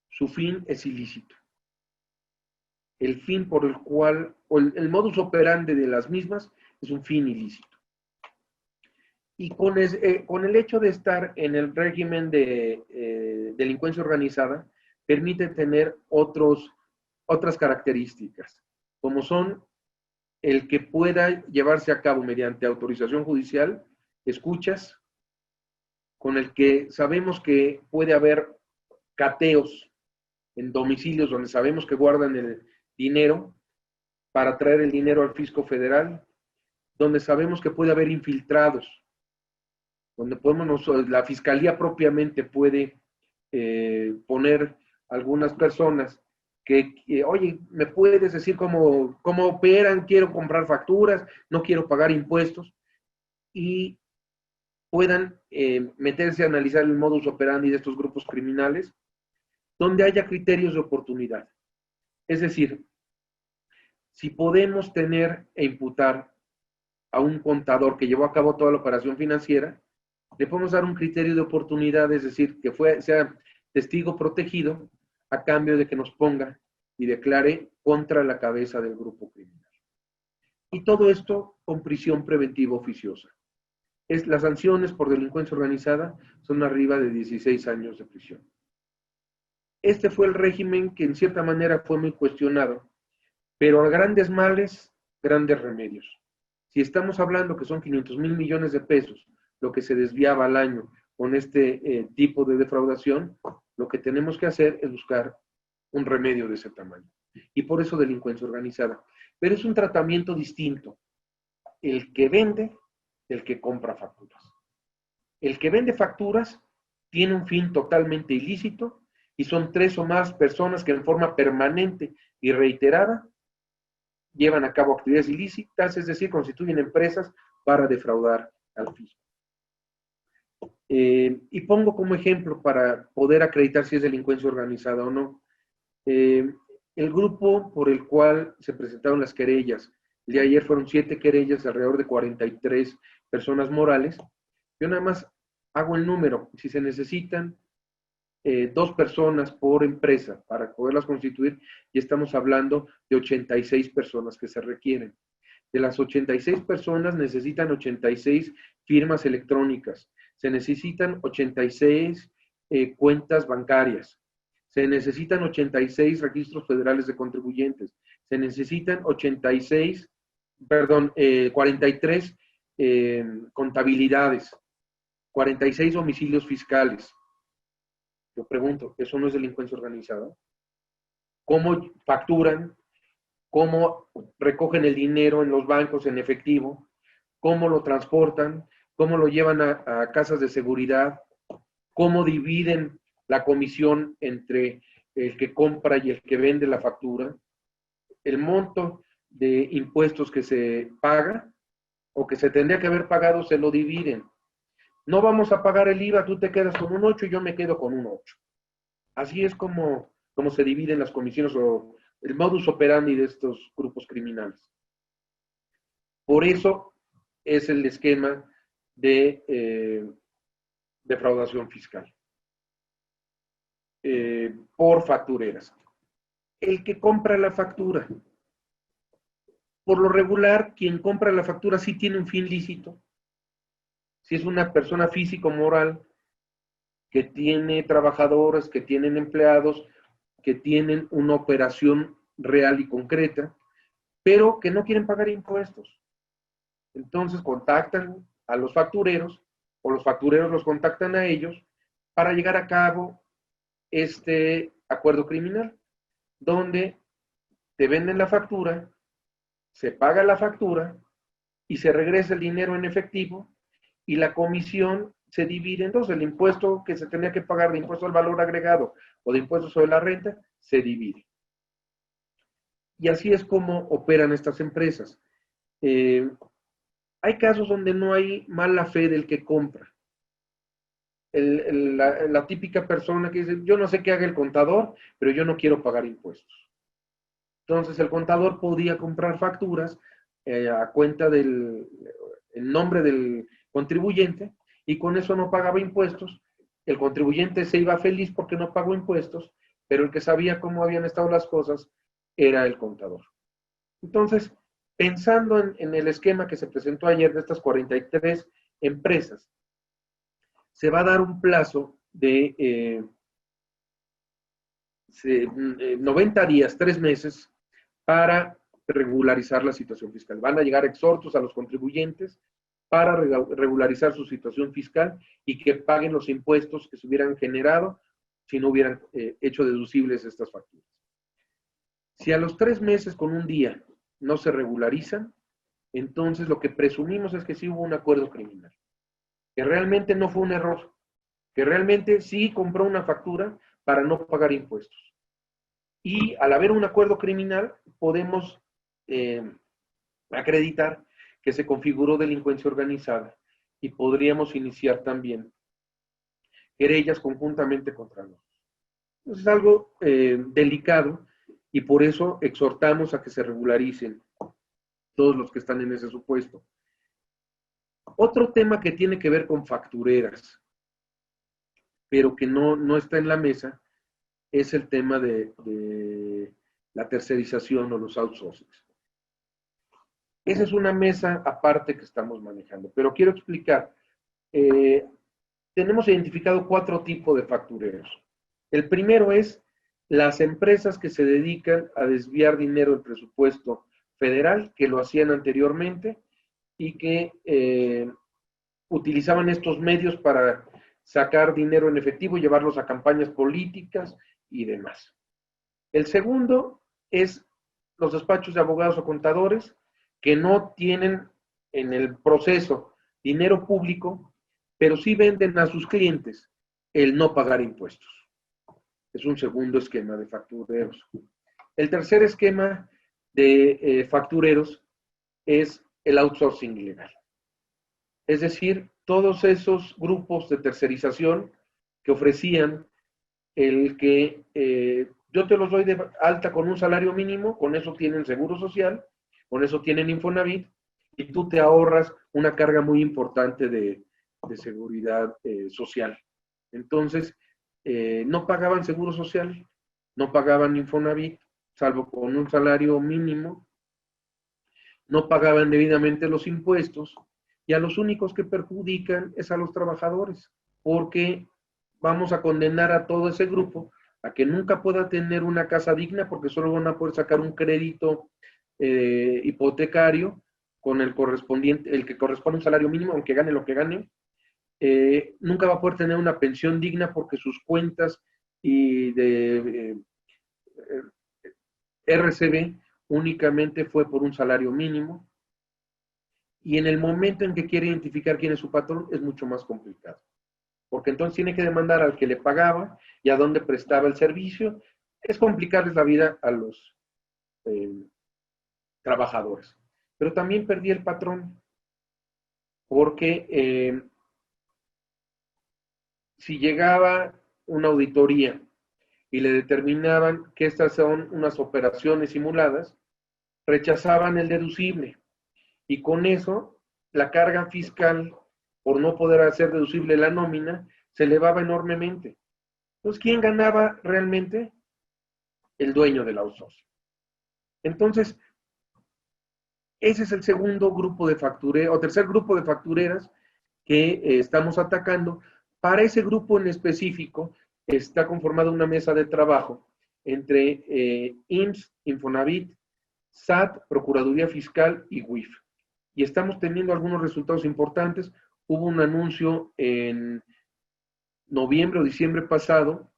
Su fin es ilícito. El fin por el cual, o el modus operandi de las mismas es un fin ilícito. Y con el hecho de estar en el régimen de delincuencia organizada, permite tener otras características, como son el que pueda llevarse a cabo mediante autorización judicial, escuchas, con el que sabemos que puede haber cateos en domicilios donde sabemos que guardan el dinero para traer el dinero al fisco federal, donde sabemos que puede haber infiltrados, donde la fiscalía propiamente puede poner algunas personas que, oye, ¿me puedes decir cómo operan? Quiero comprar facturas, no quiero pagar impuestos, y puedan meterse a analizar el modus operandi de estos grupos criminales, donde haya criterios de oportunidad. Es decir, si podemos tener e imputar a un contador que llevó a cabo toda la operación financiera, le podemos dar un criterio de oportunidad, es decir, que sea testigo protegido a cambio de que nos ponga y declare contra la cabeza del grupo criminal. Y todo esto con prisión preventiva oficiosa. Las sanciones por delincuencia organizada son arriba de 16 años de prisión. Este fue el régimen que en cierta manera fue muy cuestionado, pero a grandes males, grandes remedios. Si estamos hablando que son 500,000 millones de pesos lo que se desviaba al año con este tipo de defraudación, lo que tenemos que hacer es buscar un remedio de ese tamaño. Y por eso delincuencia organizada. Pero es un tratamiento distinto. El que vende, el que compra facturas. El que vende facturas tiene un fin totalmente ilícito y son 3 o más personas que en forma permanente y reiterada llevan a cabo actividades ilícitas, es decir, constituyen empresas para defraudar al fisco. Y pongo como ejemplo para poder acreditar si es delincuencia organizada o no. El grupo por el cual se presentaron las querellas, el día de ayer fueron 7 querellas, alrededor de 43 personas morales. Yo nada más hago el número. Si se necesitan 2 personas por empresa para poderlas constituir, ya estamos hablando de 86 personas que se requieren. De las 86 personas necesitan 86 firmas electrónicas, se necesitan 86 cuentas bancarias, se necesitan 86 registros federales de contribuyentes, se necesitan 43 contabilidades, 46 domicilios fiscales. Yo pregunto, ¿eso no es delincuencia organizada? ¿Cómo facturan? ¿Cómo recogen el dinero en los bancos en efectivo? ¿Cómo lo transportan? ¿Cómo lo llevan a casas de seguridad? ¿Cómo dividen la comisión entre el que compra y el que vende la factura? El monto de impuestos que se paga o que se tendría que haber pagado se lo dividen. No vamos a pagar el IVA, tú te quedas con un 8 y yo me quedo con un 8. Así es como se dividen las comisiones o el modus operandi de estos grupos criminales. Por eso es el esquema de defraudación fiscal. Por factureras. El que compra la factura. Por lo regular, quien compra la factura sí tiene un fin lícito. Si es una persona física o moral que tiene trabajadores, que tienen empleados, que tienen una operación real y concreta, pero que no quieren pagar impuestos. Entonces contactan a los factureros o los factureros los contactan a ellos para llegar a cabo este acuerdo criminal, donde te venden la factura, se paga la factura y se regresa el dinero en efectivo y la comisión se divide en dos. El impuesto que se tenía que pagar de impuesto al valor agregado o de impuesto sobre la renta se divide. Y así es como operan estas empresas. Hay casos donde no hay mala fe del que compra. La típica persona que dice, yo no sé qué haga el contador, pero yo no quiero pagar impuestos. Entonces el contador podía comprar facturas a cuenta del nombre del contribuyente y con eso no pagaba impuestos. El contribuyente se iba feliz porque no pagó impuestos, pero el que sabía cómo habían estado las cosas era el contador. Entonces, pensando en el esquema que se presentó ayer de estas 43 empresas, se va a dar un plazo de 90 días, 3 meses, para regularizar la situación fiscal. Van a llegar exhortos a los contribuyentes para regularizar su situación fiscal y que paguen los impuestos que se hubieran generado si no hubieran hecho deducibles estas facturas. Si a los 3 meses con un día no se regularizan, entonces lo que presumimos es que sí hubo un acuerdo criminal, que realmente no fue un error, que realmente sí compró una factura para no pagar impuestos. Y al haber un acuerdo criminal, podemos acreditar que se configuró delincuencia organizada y podríamos iniciar también querellas conjuntamente contra nosotros. Es algo delicado y por eso exhortamos a que se regularicen todos los que están en ese supuesto. Otro tema que tiene que ver con factureras, pero que no está en la mesa, es el tema de la tercerización o los outsourcings. Esa es una mesa aparte que estamos manejando, pero quiero explicar. Tenemos identificado 4 tipos de factureros. El primero es las empresas que se dedican a desviar dinero del presupuesto federal, que lo hacían anteriormente y que utilizaban estos medios para sacar dinero en efectivo y llevarlos a campañas políticas y demás. El segundo es los despachos de abogados o contadores que no tienen en el proceso dinero público, pero sí venden a sus clientes el no pagar impuestos. Es un segundo esquema de factureros. El tercer esquema de factureros es el outsourcing ilegal. Es decir, todos esos grupos de tercerización que ofrecían el que yo te los doy de alta con un salario mínimo, con eso tienen seguro social, con eso tienen Infonavit, y tú te ahorras una carga muy importante de seguridad social. Entonces, no pagaban seguro social, no pagaban Infonavit, salvo con un salario mínimo, no pagaban debidamente los impuestos, y a los únicos que perjudican es a los trabajadores, porque vamos a condenar a todo ese grupo a que nunca pueda tener una casa digna, porque solo van a poder sacar un crédito hipotecario con el correspondiente, el que corresponde a un salario mínimo, aunque gane lo que gane. Nunca va a poder tener una pensión digna porque sus cuentas y de RCB únicamente fue por un salario mínimo, y en el momento en que quiere identificar quién es su patrón es mucho más complicado, porque entonces tiene que demandar al que le pagaba y a dónde prestaba el servicio. Es complicarles la vida a los trabajadores. Pero también perdí el patrón, porque si llegaba una auditoría y le determinaban que estas son unas operaciones simuladas, rechazaban el deducible, y con eso la carga fiscal, por no poder hacer deducible la nómina, se elevaba enormemente. Entonces, ¿quién ganaba realmente? El dueño del outsourcing. Entonces, ese es el segundo grupo de factureras, o tercer grupo de factureras que estamos atacando. Para ese grupo en específico está conformada una mesa de trabajo entre IMSS, Infonavit, SAT, Procuraduría Fiscal y WIF. Y estamos teniendo algunos resultados importantes. Hubo un anuncio en noviembre o diciembre pasado,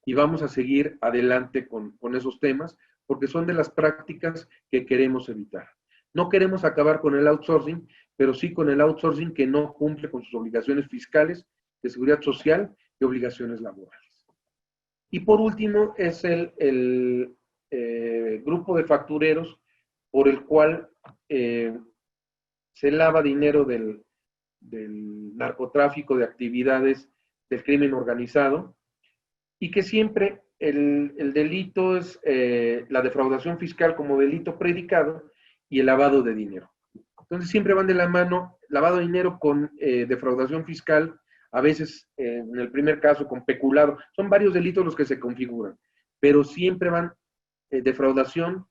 y vamos a seguir adelante con esos temas, porque son de las prácticas que queremos evitar. No queremos acabar con el outsourcing, pero sí con el outsourcing que no cumple con sus obligaciones fiscales, de seguridad social y obligaciones laborales. Y por último es el grupo de factureros por el cual se lava dinero del narcotráfico, de actividades del crimen organizado, y que siempre el delito es la defraudación fiscal como delito predicado y el lavado de dinero. Entonces siempre van de la mano lavado de dinero con defraudación fiscal, a veces en el primer caso con peculado. Son varios delitos los que se configuran, pero siempre van defraudación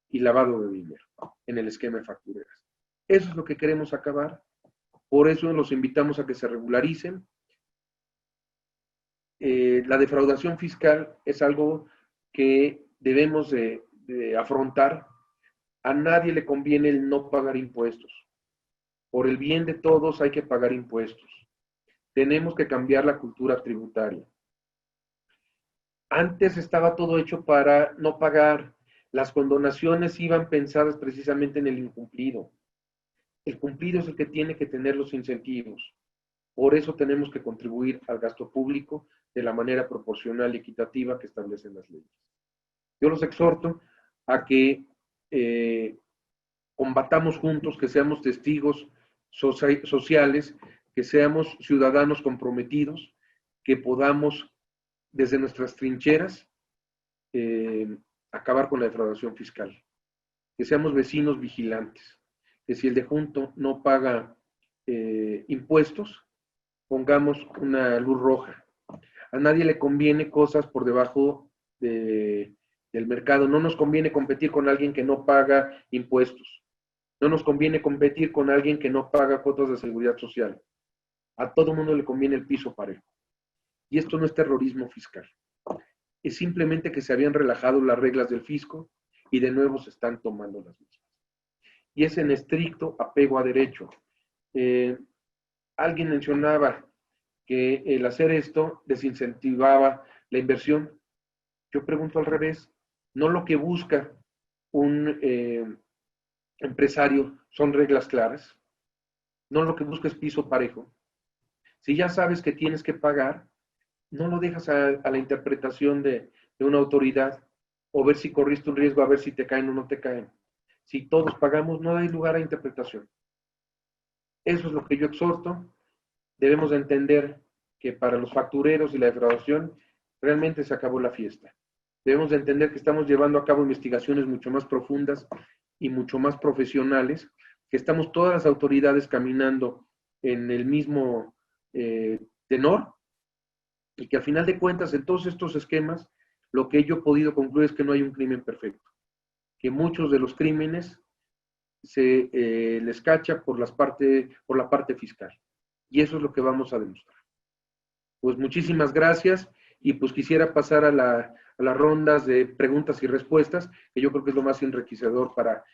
y lavado de dinero en el esquema de factureras. Eso es lo que queremos acabar. Por eso los invitamos a que se regularicen. La defraudación fiscal es algo que debemos de afrontar. A nadie le conviene el no pagar impuestos. Por el bien de todos hay que pagar impuestos. Tenemos que cambiar la cultura tributaria. Antes estaba todo hecho para no pagar. Las condonaciones iban pensadas precisamente en el incumplido. El cumplido es el que tiene que tener los incentivos. Por eso tenemos que contribuir al gasto público de la manera proporcional y equitativa que establecen las leyes. Yo los exhorto a que combatamos juntos, que seamos testigos sociales, que seamos ciudadanos comprometidos, que podamos desde nuestras trincheras acabar con la defraudación fiscal, que seamos vecinos vigilantes, que si el de junto no paga impuestos, pongamos una luz roja. A nadie le conviene cosas por debajo del mercado. No nos conviene competir con alguien que no paga impuestos. No nos conviene competir con alguien que no paga cuotas de seguridad social. A todo mundo le conviene el piso parejo. Y esto no es terrorismo fiscal. Es simplemente que se habían relajado las reglas del fisco y de nuevo se están tomando las mismas. Y es en estricto apego a derecho. Alguien mencionaba que el hacer esto desincentivaba la inversión. Yo pregunto al revés. No lo que busca un empresario son reglas claras. No lo que busca es piso parejo. Si ya sabes que tienes que pagar, no lo dejas a la interpretación de una autoridad o ver si corriste un riesgo, a ver si te caen o no te caen. Si todos pagamos, no hay lugar a interpretación. Eso es lo que yo exhorto. Debemos de entender que para los factureros y la defraudación realmente se acabó la fiesta. Debemos de entender que estamos llevando a cabo investigaciones mucho más profundas y mucho más profesionales, que estamos todas las autoridades caminando en el mismo tenor, y que al final de cuentas en todos estos esquemas lo que yo he podido concluir es que no hay un crimen perfecto, que muchos de los crímenes se les cacha por la parte fiscal. Y eso es lo que vamos a demostrar. Pues muchísimas gracias y pues quisiera pasar a las rondas de preguntas y respuestas, que yo creo que es lo más enriquecedor para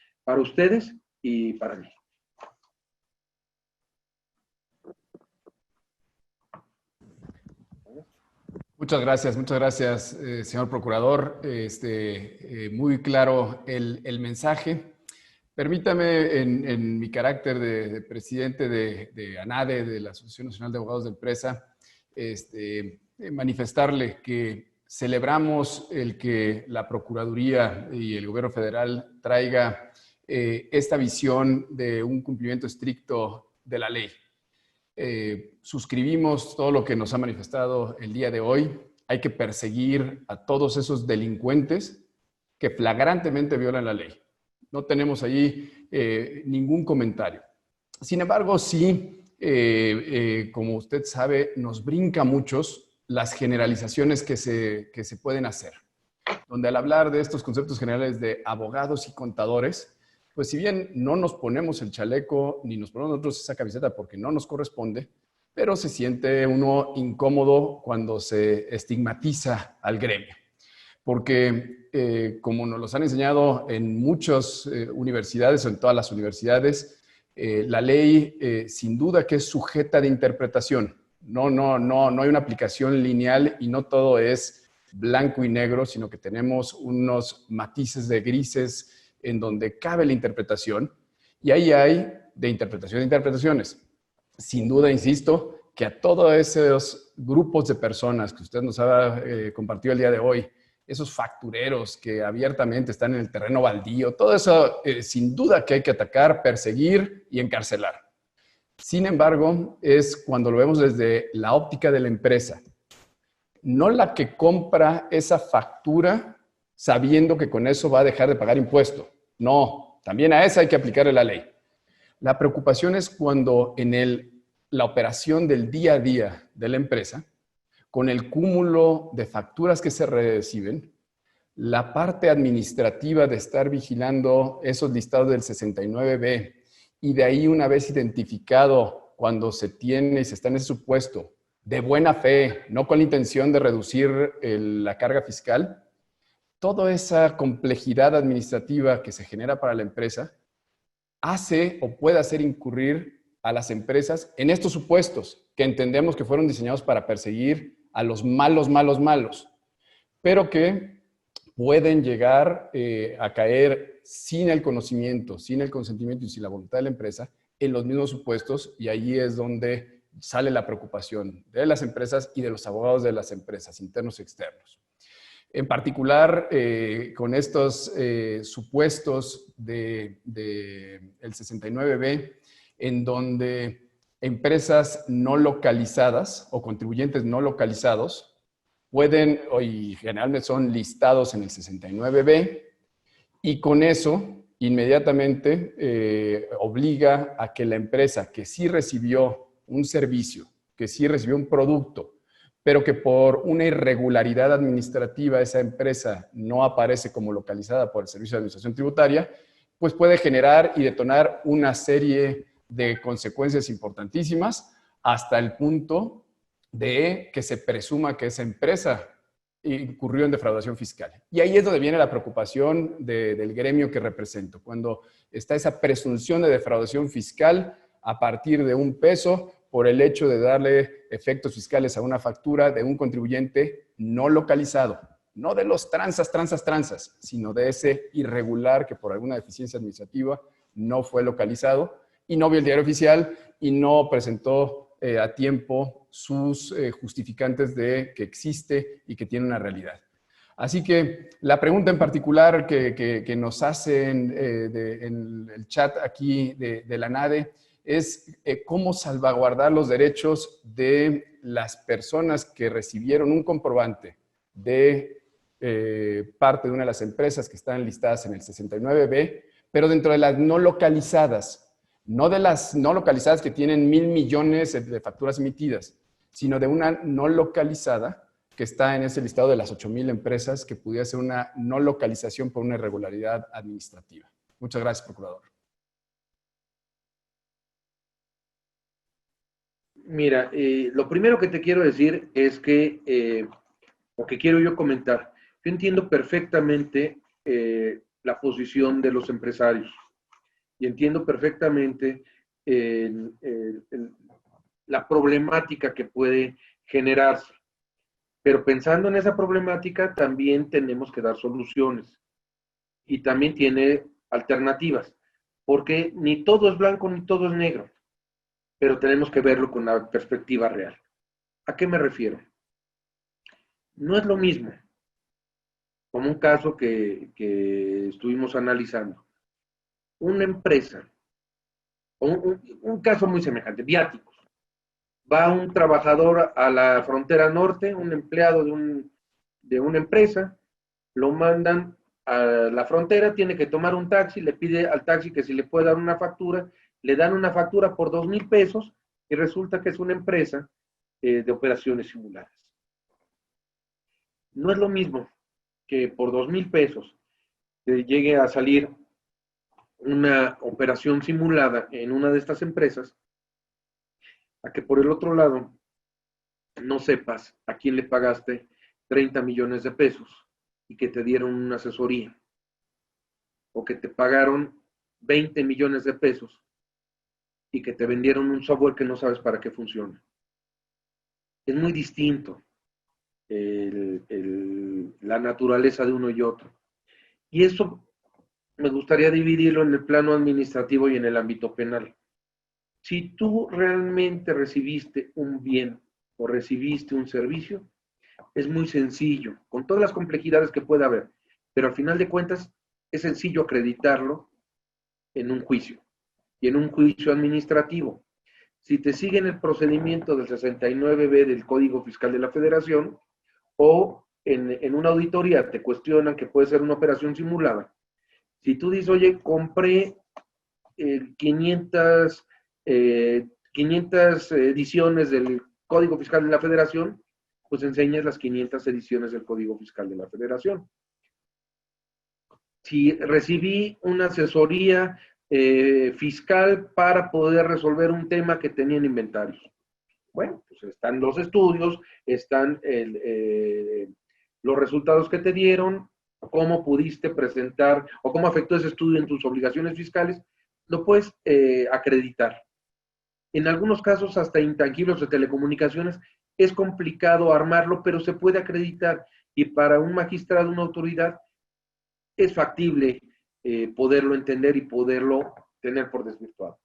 ustedes y para mí. Muchas gracias, señor procurador. Muy claro el mensaje. Permítame, en mi carácter de presidente de ANADE, de la Asociación Nacional de Abogados de Empresa, manifestarle que celebramos el que la Procuraduría y el Gobierno Federal traiga esta visión de un cumplimiento estricto de la ley. Suscribimos todo lo que nos ha manifestado el día de hoy. Hay que perseguir a todos esos delincuentes que flagrantemente violan la ley. No tenemos ahí ningún comentario. Sin embargo, sí, como usted sabe, nos brinca muchos las generalizaciones que se pueden hacer. Donde al hablar de estos conceptos generales de abogados y contadores, pues si bien no nos ponemos el chaleco ni nos ponemos nosotros esa camiseta porque no nos corresponde, pero se siente uno incómodo cuando se estigmatiza al gremio. Porque como nos los han enseñado en muchas universidades o en todas las universidades, la ley sin duda que es sujeta de interpretación. No hay una aplicación lineal y no todo es blanco y negro, sino que tenemos unos matices de grises en donde cabe la interpretación, y ahí hay de interpretación de interpretaciones. Sin duda, insisto, que a todos esos grupos de personas que usted nos ha compartido el día de hoy, esos factureros que abiertamente están en el terreno baldío, todo eso sin duda que hay que atacar, perseguir y encarcelar. Sin embargo, es cuando lo vemos desde la óptica de la empresa, no la que compra esa factura sabiendo que con eso va a dejar de pagar impuesto. No, también a esa hay que aplicarle la ley. La preocupación es cuando en la operación del día a día de la empresa, con el cúmulo de facturas que se reciben, la parte administrativa de estar vigilando esos listados del 69B y de ahí una vez identificado cuando se tiene y se está en ese supuesto de buena fe, no con la intención de reducir la carga fiscal, toda esa complejidad administrativa que se genera para la empresa hace o puede hacer incurrir a las empresas en estos supuestos que entendemos que fueron diseñados para perseguir a los malos, pero que pueden llegar a caer sin el conocimiento, sin el consentimiento y sin la voluntad de la empresa en los mismos supuestos, y allí es donde sale la preocupación de las empresas y de los abogados de las empresas, internos y externos. En particular, con estos supuestos del 69B, en donde empresas no localizadas o contribuyentes no localizados pueden, y generalmente son listados en el 69B, y con eso inmediatamente obliga a que la empresa que sí recibió un servicio, que sí recibió un producto, pero que por una irregularidad administrativa esa empresa no aparece como localizada por el Servicio de Administración Tributaria, pues puede generar y detonar una serie de consecuencias importantísimas hasta el punto de que se presuma que esa empresa incurrió en defraudación fiscal. Y ahí es donde viene la preocupación del gremio que represento, cuando está esa presunción de defraudación fiscal a partir de un peso por el hecho de darle efectos fiscales a una factura de un contribuyente no localizado, no de los tranzas, sino de ese irregular que por alguna deficiencia administrativa no fue localizado y no vio el diario oficial y no presentó a tiempo sus justificantes de que existe y que tiene una realidad. Así que la pregunta en particular que nos hacen en el chat aquí de la NADE es cómo salvaguardar los derechos de las personas que recibieron un comprobante de parte de una de las empresas que están listadas en el 69B, pero dentro de las no localizadas, no de las no localizadas que tienen 1,000 millones de facturas emitidas, sino de una no localizada que está en ese listado de las 8,000 empresas que pudiera ser una no localización por una irregularidad administrativa. Muchas gracias, procurador. Mira, lo primero que te quiero decir es que, o que quiero yo comentar, yo entiendo perfectamente la posición de los empresarios y entiendo perfectamente la problemática que puede generarse. Pero pensando en esa problemática, también tenemos que dar soluciones y también tiene alternativas, porque ni todo es blanco ni todo es negro, pero tenemos que verlo con una perspectiva real. ¿A qué me refiero? No es lo mismo, como un caso que estuvimos analizando. Una empresa, o un caso muy semejante, viáticos. Va un trabajador a la frontera norte, un empleado de una empresa, lo mandan a la frontera, tiene que tomar un taxi, le pide al taxi que si le puede dar una factura, le dan una factura por 2,000 pesos y resulta que es una empresa de operaciones simuladas. No es lo mismo que por 2,000 pesos llegue a salir una operación simulada en una de estas empresas, a que por el otro lado no sepas a quién le pagaste 30 millones de pesos y que te dieron una asesoría, o que te pagaron 20 millones de pesos y que te vendieron un software que no sabes para qué funciona. Es muy distinto la naturaleza de uno y otro. Y eso me gustaría dividirlo en el plano administrativo y en el ámbito penal. Si tú realmente recibiste un bien o recibiste un servicio, es muy sencillo, con todas las complejidades que pueda haber, pero al final de cuentas es sencillo acreditarlo en un juicio y en un juicio administrativo. Si te siguen el procedimiento del 69B del Código Fiscal de la Federación o en una auditoría te cuestionan que puede ser una operación simulada, si tú dices, oye, compré 500 ediciones del Código Fiscal de la Federación, pues enseñas las 500 ediciones del Código Fiscal de la Federación. Si recibí una asesoría fiscal para poder resolver un tema que tenía en inventarios. Bueno, pues están los estudios, están los resultados que te dieron, cómo pudiste presentar o cómo afectó ese estudio en tus obligaciones fiscales, lo puedes acreditar. En algunos casos, hasta intangibles de telecomunicaciones, es complicado armarlo, pero se puede acreditar. Y para un magistrado, una autoridad, es factible poderlo entender y poderlo tener por desvirtuado.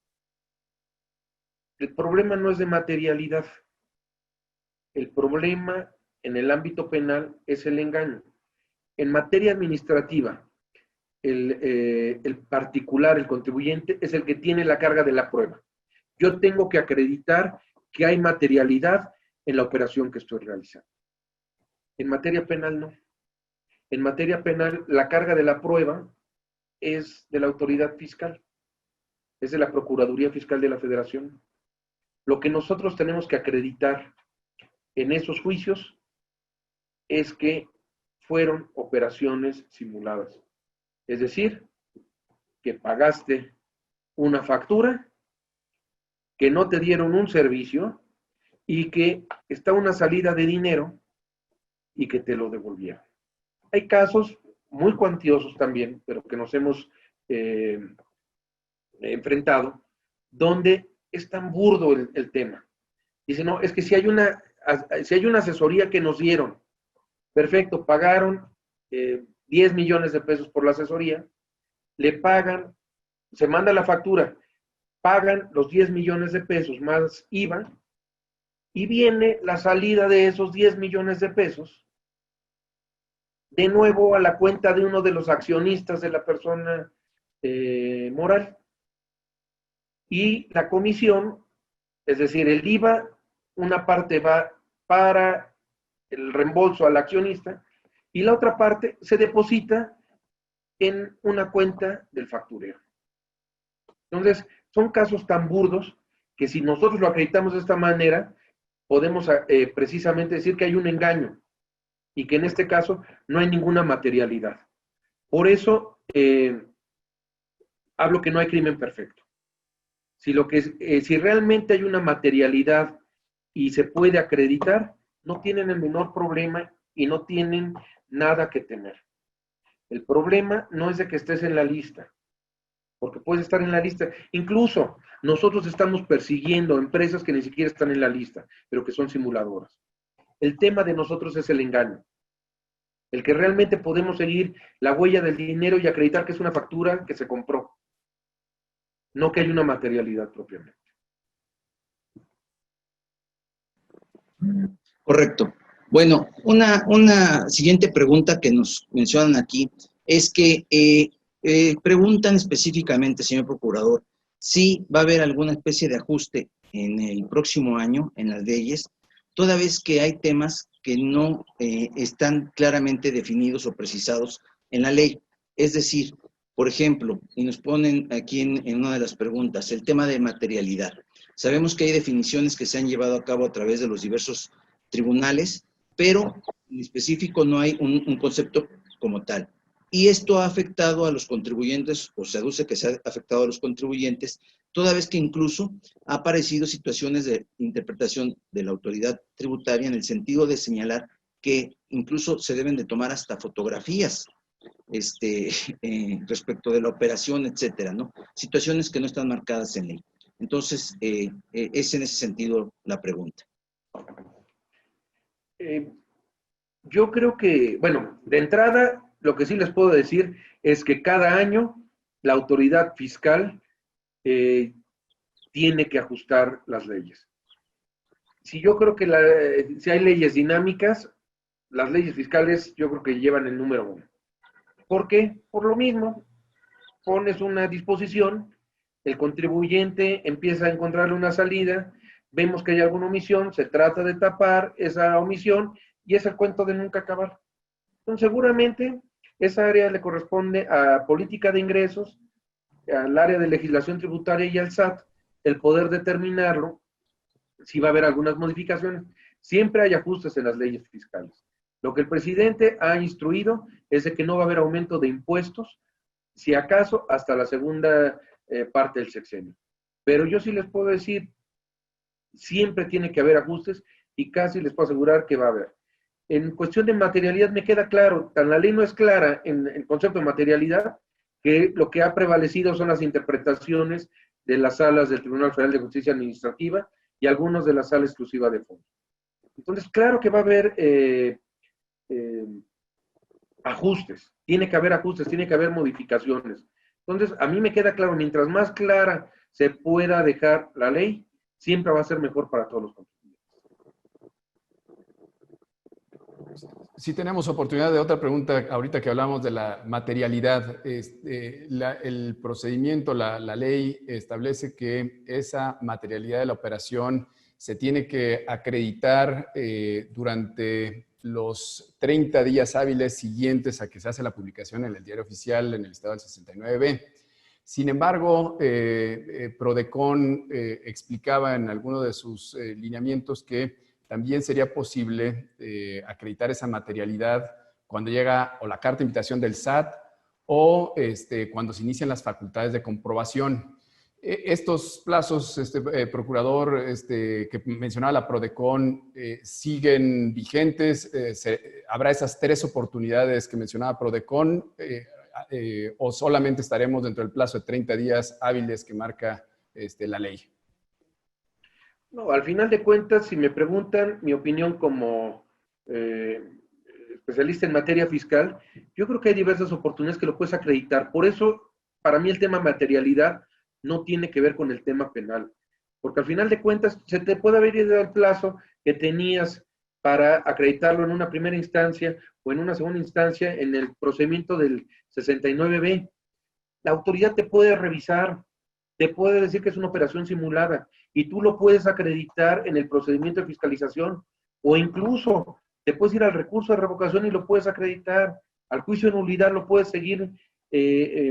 El problema no es de materialidad. El problema en el ámbito penal es el engaño. En materia administrativa, el particular, el contribuyente, es el que tiene la carga de la prueba. Yo tengo que acreditar que hay materialidad en la operación que estoy realizando. En materia penal, no. En materia penal, la carga de la prueba es de la autoridad fiscal, es de la Procuraduría Fiscal de la Federación. Lo que nosotros tenemos que acreditar en esos juicios es que fueron operaciones simuladas. Es decir, que pagaste una factura, que no te dieron un servicio y que está una salida de dinero y que te lo devolvieron. Hay casos muy cuantiosos también, pero que nos hemos enfrentado, donde es tan burdo el tema. Dice, no, es que si hay una asesoría que nos dieron, perfecto, pagaron 10 millones de pesos por la asesoría, le pagan, se manda la factura, pagan los 10 millones de pesos más IVA, y viene la salida de esos 10 millones de pesos de nuevo a la cuenta de uno de los accionistas de la persona moral. Y la comisión, es decir, el IVA, una parte va para el reembolso al accionista y la otra parte se deposita en una cuenta del facturero. Entonces, son casos tan burdos que si nosotros lo acreditamos de esta manera, podemos precisamente decir que hay un engaño y que en este caso no hay ninguna materialidad. Por eso hablo que no hay crimen perfecto. Si realmente hay una materialidad y se puede acreditar, no tienen el menor problema y no tienen nada que temer. El problema no es de que estés en la lista, porque puedes estar en la lista. Incluso nosotros estamos persiguiendo empresas que ni siquiera están en la lista, pero que son simuladoras. El tema de nosotros es el engaño. El que realmente podemos seguir la huella del dinero y acreditar que es una factura que se compró, no que hay una materialidad propiamente. Correcto. Bueno, una siguiente pregunta que nos mencionan aquí es que preguntan específicamente, señor procurador, si va a haber alguna especie de ajuste en el próximo año en las leyes, toda vez que hay temas que no están claramente definidos o precisados en la ley. Es decir, por ejemplo, y nos ponen aquí en una de las preguntas, el tema de materialidad. Sabemos que hay definiciones que se han llevado a cabo a través de los diversos tribunales, pero en específico no hay un concepto como tal. Y esto ha afectado a los contribuyentes, o se aduce que se ha afectado a los contribuyentes, toda vez que incluso ha aparecido situaciones de interpretación de la autoridad tributaria en el sentido de señalar que incluso se deben de tomar hasta fotografías respecto de la operación, etcétera, ¿no? Situaciones que no están marcadas en ley. Entonces, es en ese sentido la pregunta. Yo creo que, bueno, de entrada, lo que sí les puedo decir es que cada año la autoridad fiscal tiene que ajustar las leyes. Si yo creo que si hay leyes dinámicas, las leyes fiscales yo creo que llevan el número 1. ¿Por qué? Por lo mismo, pones una disposición, el contribuyente empieza a encontrarle una salida, vemos que hay alguna omisión, se trata de tapar esa omisión y es el cuento de nunca acabar. Entonces, seguramente esa área le corresponde a política de ingresos, al área de legislación tributaria y al SAT, el poder determinarlo, si va a haber algunas modificaciones. Siempre hay ajustes en las leyes fiscales. Lo que el presidente ha instruido es de que no va a haber aumento de impuestos, si acaso hasta la segunda parte del sexenio. Pero yo sí les puedo decir, siempre tiene que haber ajustes y casi les puedo asegurar que va a haber. En cuestión de materialidad me queda claro, tan la ley no es clara en el concepto de materialidad, que lo que ha prevalecido son las interpretaciones de las salas del Tribunal Federal de Justicia Administrativa y algunos de la sala exclusiva de fondo. Entonces, claro que va a haber ajustes, tiene que haber ajustes, tiene que haber modificaciones. Entonces, a mí me queda claro, mientras más clara se pueda dejar la ley, siempre va a ser mejor para todos los contribuyentes. Sí tenemos oportunidad de otra pregunta ahorita que hablamos de la materialidad. El procedimiento, la ley establece que esa materialidad de la operación se tiene que acreditar durante los 30 días hábiles siguientes a que se hace la publicación en el Diario Oficial en el estado del 69B. Sin embargo, Prodecon explicaba en alguno de sus lineamientos que también sería posible acreditar esa materialidad cuando llega o la carta de invitación del SAT o cuando se inician las facultades de comprobación. Estos plazos, procurador, que mencionaba la Prodecon, ¿siguen vigentes? ¿Habrá esas 3 oportunidades que mencionaba Prodecon o solamente estaremos dentro del plazo de 30 días hábiles que marca la ley? No, al final de cuentas, si me preguntan mi opinión como especialista en materia fiscal, yo creo que hay diversas oportunidades que lo puedes acreditar. Por eso, para mí el tema materialidad no tiene que ver con el tema penal. Porque al final de cuentas, se te puede haber ido el plazo que tenías para acreditarlo en una primera instancia o en una segunda instancia en el procedimiento del 69B. La autoridad te puede revisar, te puede decir que es una operación simulada y tú lo puedes acreditar en el procedimiento de fiscalización o incluso te puedes ir al recurso de revocación y lo puedes acreditar, al juicio de nulidad lo puedes seguir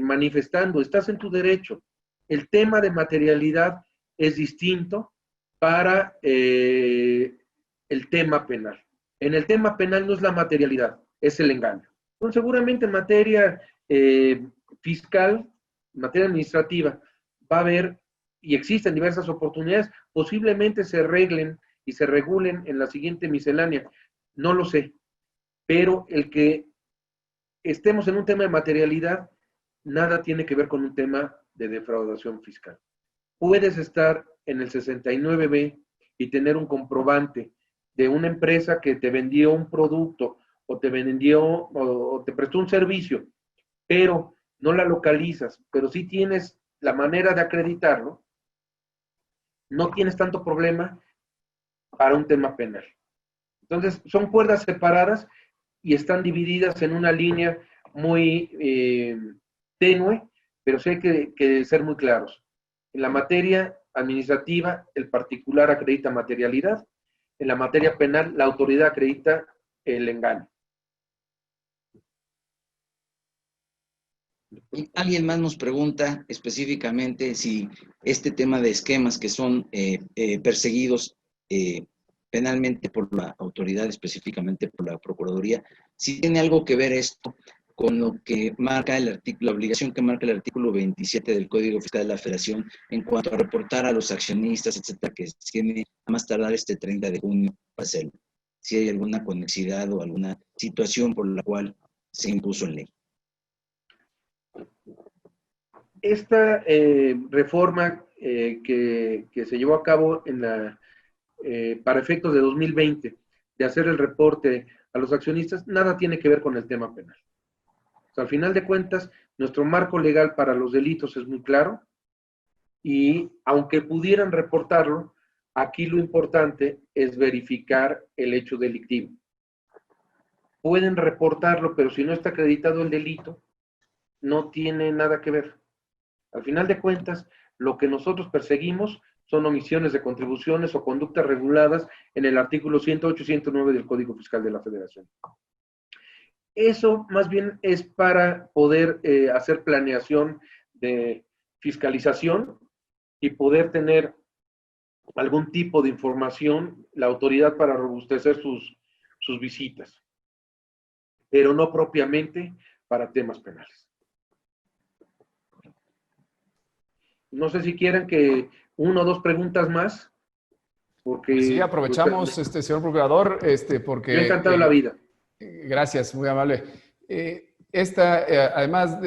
manifestando, estás en tu derecho. El tema de materialidad es distinto para el tema penal. En el tema penal no es la materialidad, es el engaño. Entonces, seguramente en materia fiscal, en materia administrativa, va a haber y existen diversas oportunidades, posiblemente se arreglen y se regulen en la siguiente miscelánea. No lo sé, pero el que estemos en un tema de materialidad, nada tiene que ver con un tema de defraudación fiscal. Puedes estar en el 69B y tener un comprobante de una empresa que te vendió un producto o te vendió o te prestó un servicio, pero no la localizas, pero sí tienes la manera de acreditarlo, no tienes tanto problema para un tema penal. Entonces, son cuerdas separadas y están divididas en una línea muy tenue, pero sí hay que ser muy claros. En la materia administrativa, el particular acredita materialidad. En la materia penal, la autoridad acredita el engaño. Y alguien más nos pregunta específicamente si este tema de esquemas que son perseguidos penalmente por la autoridad, específicamente por la Procuraduría, si tiene algo que ver esto con lo que marca el artículo, la obligación que marca el artículo 27 del Código Fiscal de la Federación en cuanto a reportar a los accionistas, etcétera, que tiene a más tardar este 30 de junio para hacerlo. Si hay alguna conexidad o alguna situación por la cual se impuso en ley. Esta reforma que se llevó a cabo para efectos de 2020, de hacer el reporte a los accionistas, nada tiene que ver con el tema penal. O sea, al final de cuentas, nuestro marco legal para los delitos es muy claro y aunque pudieran reportarlo, aquí lo importante es verificar el hecho delictivo. Pueden reportarlo, pero si no está acreditado el delito, no tiene nada que ver. Al final de cuentas, lo que nosotros perseguimos son omisiones de contribuciones o conductas reguladas en el artículo 108 y 109 del Código Fiscal de la Federación. Eso más bien es para poder hacer planeación de fiscalización y poder tener algún tipo de información, la autoridad para robustecer sus visitas, pero no propiamente para temas penales. No sé si quieren que una o dos preguntas más, porque... Sí, aprovechamos, señor procurador, porque... Yo he encantado la vida. Gracias, muy amable. Además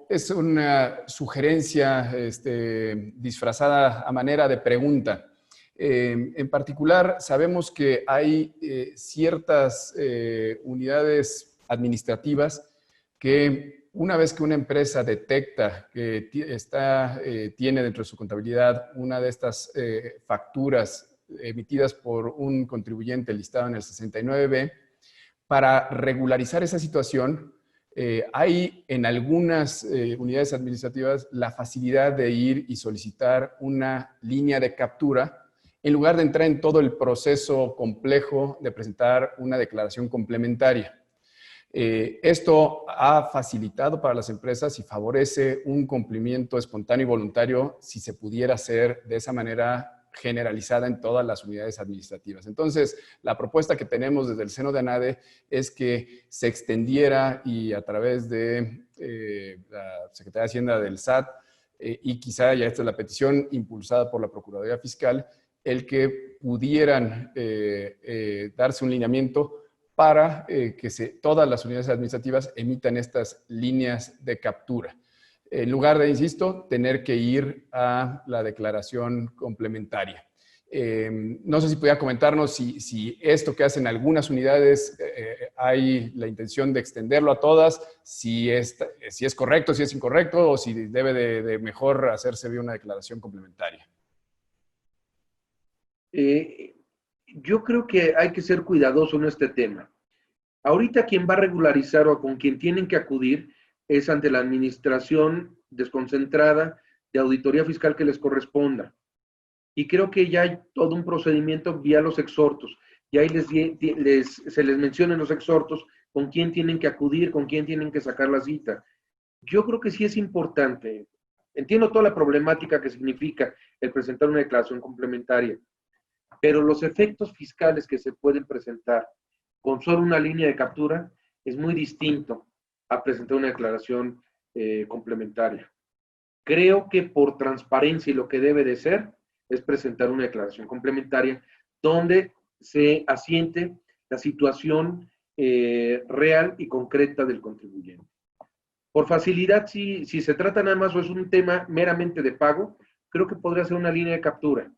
es una sugerencia disfrazada a manera de pregunta. En particular, sabemos que hay ciertas unidades administrativas que una vez que una empresa detecta que tiene dentro de su contabilidad una de estas facturas emitidas por un contribuyente listado en el 69B, para regularizar esa situación, hay en algunas unidades administrativas la facilidad de ir y solicitar una línea de captura en lugar de entrar en todo el proceso complejo de presentar una declaración complementaria. Esto ha facilitado para las empresas y favorece un cumplimiento espontáneo y voluntario si se pudiera hacer de esa manera generalizada en todas las unidades administrativas. Entonces, la propuesta que tenemos desde el seno de ANADE es que se extendiera y a través de la Secretaría de Hacienda del SAT y quizá ya esta es la petición impulsada por la Procuraduría Fiscal, el que pudieran darse un lineamiento para que todas las unidades administrativas emitan estas líneas de captura. En lugar de, insisto, tener que ir a la declaración complementaria. No sé si podía comentarnos si esto que hacen algunas unidades hay la intención de extenderlo a todas, si es correcto, si es incorrecto, o si debe de mejor hacerse una declaración complementaria. Yo creo que hay que ser cuidadoso en este tema. Ahorita quien va a regularizar o con quien tienen que acudir es ante la administración desconcentrada de auditoría fiscal que les corresponda. Y creo que ya hay todo un procedimiento vía los exhortos. Y ahí se les menciona en los exhortos con quién tienen que acudir, con quién tienen que sacar la cita. Yo creo que sí es importante. Entiendo toda la problemática que significa el presentar una declaración complementaria, pero los efectos fiscales que se pueden presentar con solo una línea de captura es muy distinto a presentar una declaración complementaria. Creo que por transparencia y lo que debe de ser es presentar una declaración complementaria donde se asiente la situación real y concreta del contribuyente. Por facilidad, si se trata nada más o es un tema meramente de pago, creo que podría ser una línea de captura,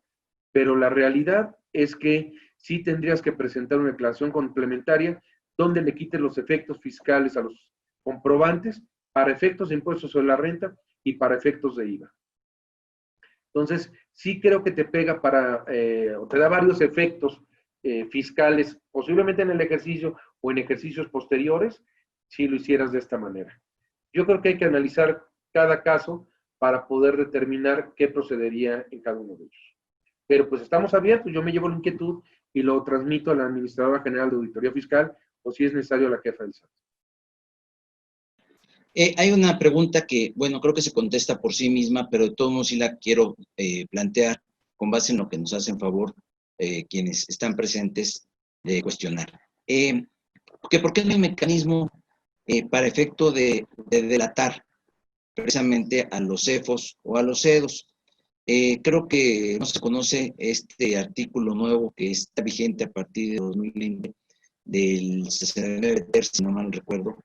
pero la realidad es que sí tendrías que presentar una declaración complementaria donde le quites los efectos fiscales a los comprobantes para efectos de impuestos sobre la renta y para efectos de IVA. Entonces, sí creo que te pega o te da varios efectos fiscales, posiblemente en el ejercicio o en ejercicios posteriores, si lo hicieras de esta manera. Yo creo que hay que analizar cada caso para poder determinar qué procedería en cada uno de ellos. Pero pues estamos abiertos, yo me llevo la inquietud y lo transmito a la Administradora General de Auditoría Fiscal o si es necesario a la jefa del SAT. Hay una pregunta que, bueno, creo que se contesta por sí misma, pero de todos modos sí la quiero plantear con base en lo que nos hacen favor quienes están presentes de cuestionar. ¿Por qué no hay mecanismo para efecto de delatar precisamente a los CEFOS o a los CEDOS? Creo que no se conoce este artículo nuevo que está vigente a partir de 2020 del 69 tercio, si no mal recuerdo,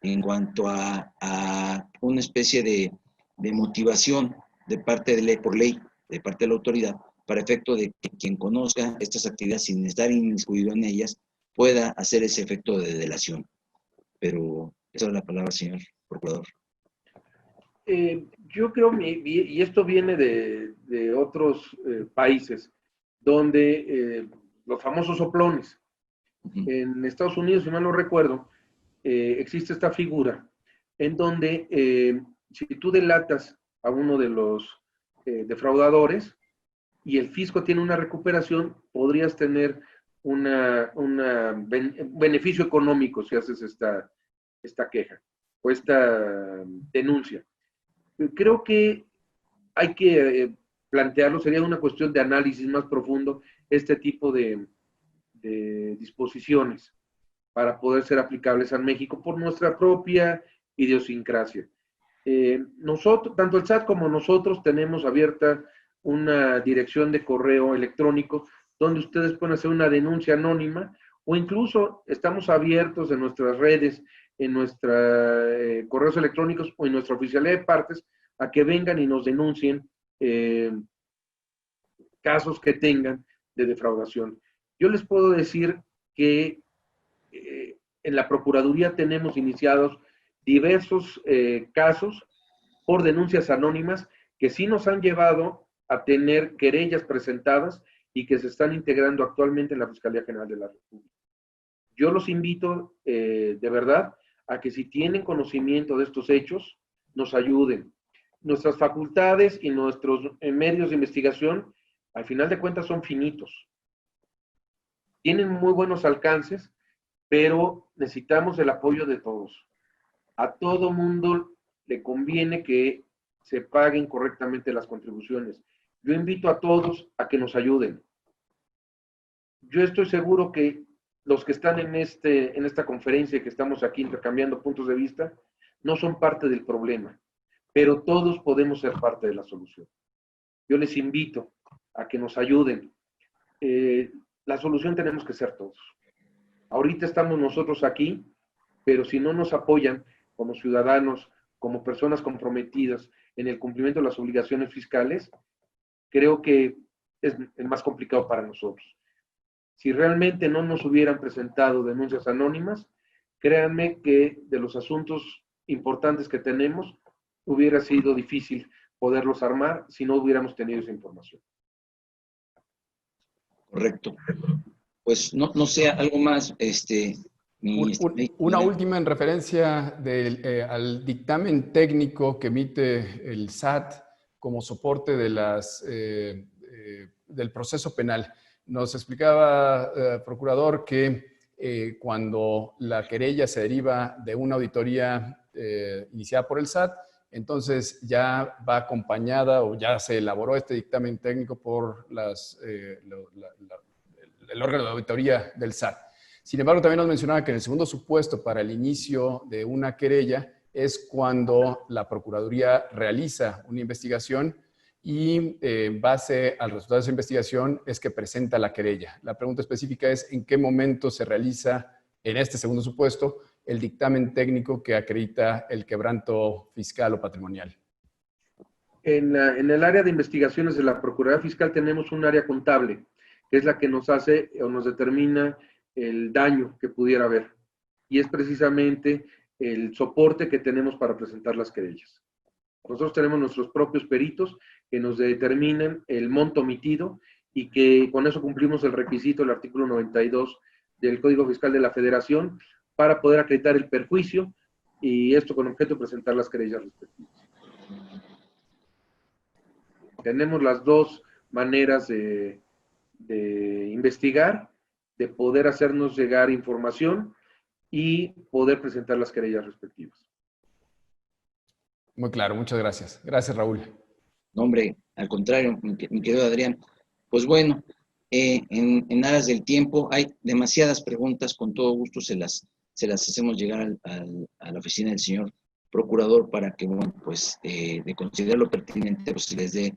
en cuanto a una especie de motivación de parte de ley, por ley, de parte de la autoridad, para efecto de que quien conozca estas actividades sin estar inmiscuido en ellas, pueda hacer ese efecto de delación. Pero esa es la palabra, señor procurador. Yo creo, y esto viene de otros países, donde los famosos soplones. En Estados Unidos, si mal no recuerdo, existe esta figura en donde si tú delatas a uno de los defraudadores y el fisco tiene una recuperación, podrías tener un beneficio económico si haces esta queja o esta denuncia. Creo que hay que plantearlo, sería una cuestión de análisis más profundo este tipo de disposiciones para poder ser aplicables a México por nuestra propia idiosincrasia. Nosotros, tanto el SAT como nosotros, tenemos abierta una dirección de correo electrónico donde ustedes pueden hacer una denuncia anónima o incluso estamos abiertos en nuestras redes, en nuestros correos electrónicos o en nuestra oficialía de partes a que vengan y nos denuncien casos que tengan de defraudación. Yo les puedo decir que en la Procuraduría tenemos iniciados diversos casos por denuncias anónimas que sí nos han llevado a tener querellas presentadas y que se están integrando actualmente en la Fiscalía General de la República. Yo los invito de verdad a que si tienen conocimiento de estos hechos, nos ayuden. Nuestras facultades y nuestros medios de investigación, al final de cuentas, son finitos. Tienen muy buenos alcances, pero necesitamos el apoyo de todos. A todo mundo le conviene que se paguen correctamente las contribuciones. Yo invito a todos a que nos ayuden. Yo estoy seguro que los que están en esta conferencia, que estamos aquí intercambiando puntos de vista, no son parte del problema, pero todos podemos ser parte de la solución. Yo les invito a que nos ayuden. La solución tenemos que ser todos. Ahorita estamos nosotros aquí, pero si no nos apoyan como ciudadanos, como personas comprometidas en el cumplimiento de las obligaciones fiscales, creo que es más complicado para nosotros. Si realmente no nos hubieran presentado denuncias anónimas, créanme que de los asuntos importantes que tenemos, hubiera sido difícil poderlos armar si no hubiéramos tenido esa información. Correcto. Pues no sé, algo más, Una última en referencia al dictamen técnico que emite el SAT como soporte de del proceso penal. Nos explicaba, procurador, que cuando la querella se deriva de una auditoría iniciada por el SAT, entonces ya va acompañada o ya se elaboró este dictamen técnico por el órgano de auditoría del SAT. Sin embargo, también nos mencionaba que en el segundo supuesto para el inicio de una querella es cuando la Procuraduría realiza una investigación y en base al resultado de esa investigación es que presenta la querella. La pregunta específica es ¿en qué momento se realiza, en este segundo supuesto, el dictamen técnico que acredita el quebranto fiscal o patrimonial? En el área de investigaciones de la Procuraduría Fiscal tenemos un área contable, que es la que nos hace o nos determina el daño que pudiera haber. Y es precisamente el soporte que tenemos para presentar las querellas. Nosotros tenemos nuestros propios peritos que nos determinan el monto omitido y que con eso cumplimos el requisito del artículo 92 del Código Fiscal de la Federación para poder acreditar el perjuicio y esto con objeto de presentar las querellas respectivas. Tenemos las dos maneras de investigar, de poder hacernos llegar información y poder presentar las querellas respectivas. Muy claro, muchas gracias. Gracias, Raúl. No, hombre, al contrario, mi querido Adrián. Pues bueno, en aras del tiempo hay demasiadas preguntas, con todo gusto se las hacemos llegar a la oficina del señor procurador para que, bueno, pues de considerarlo pertinente, pues se les dé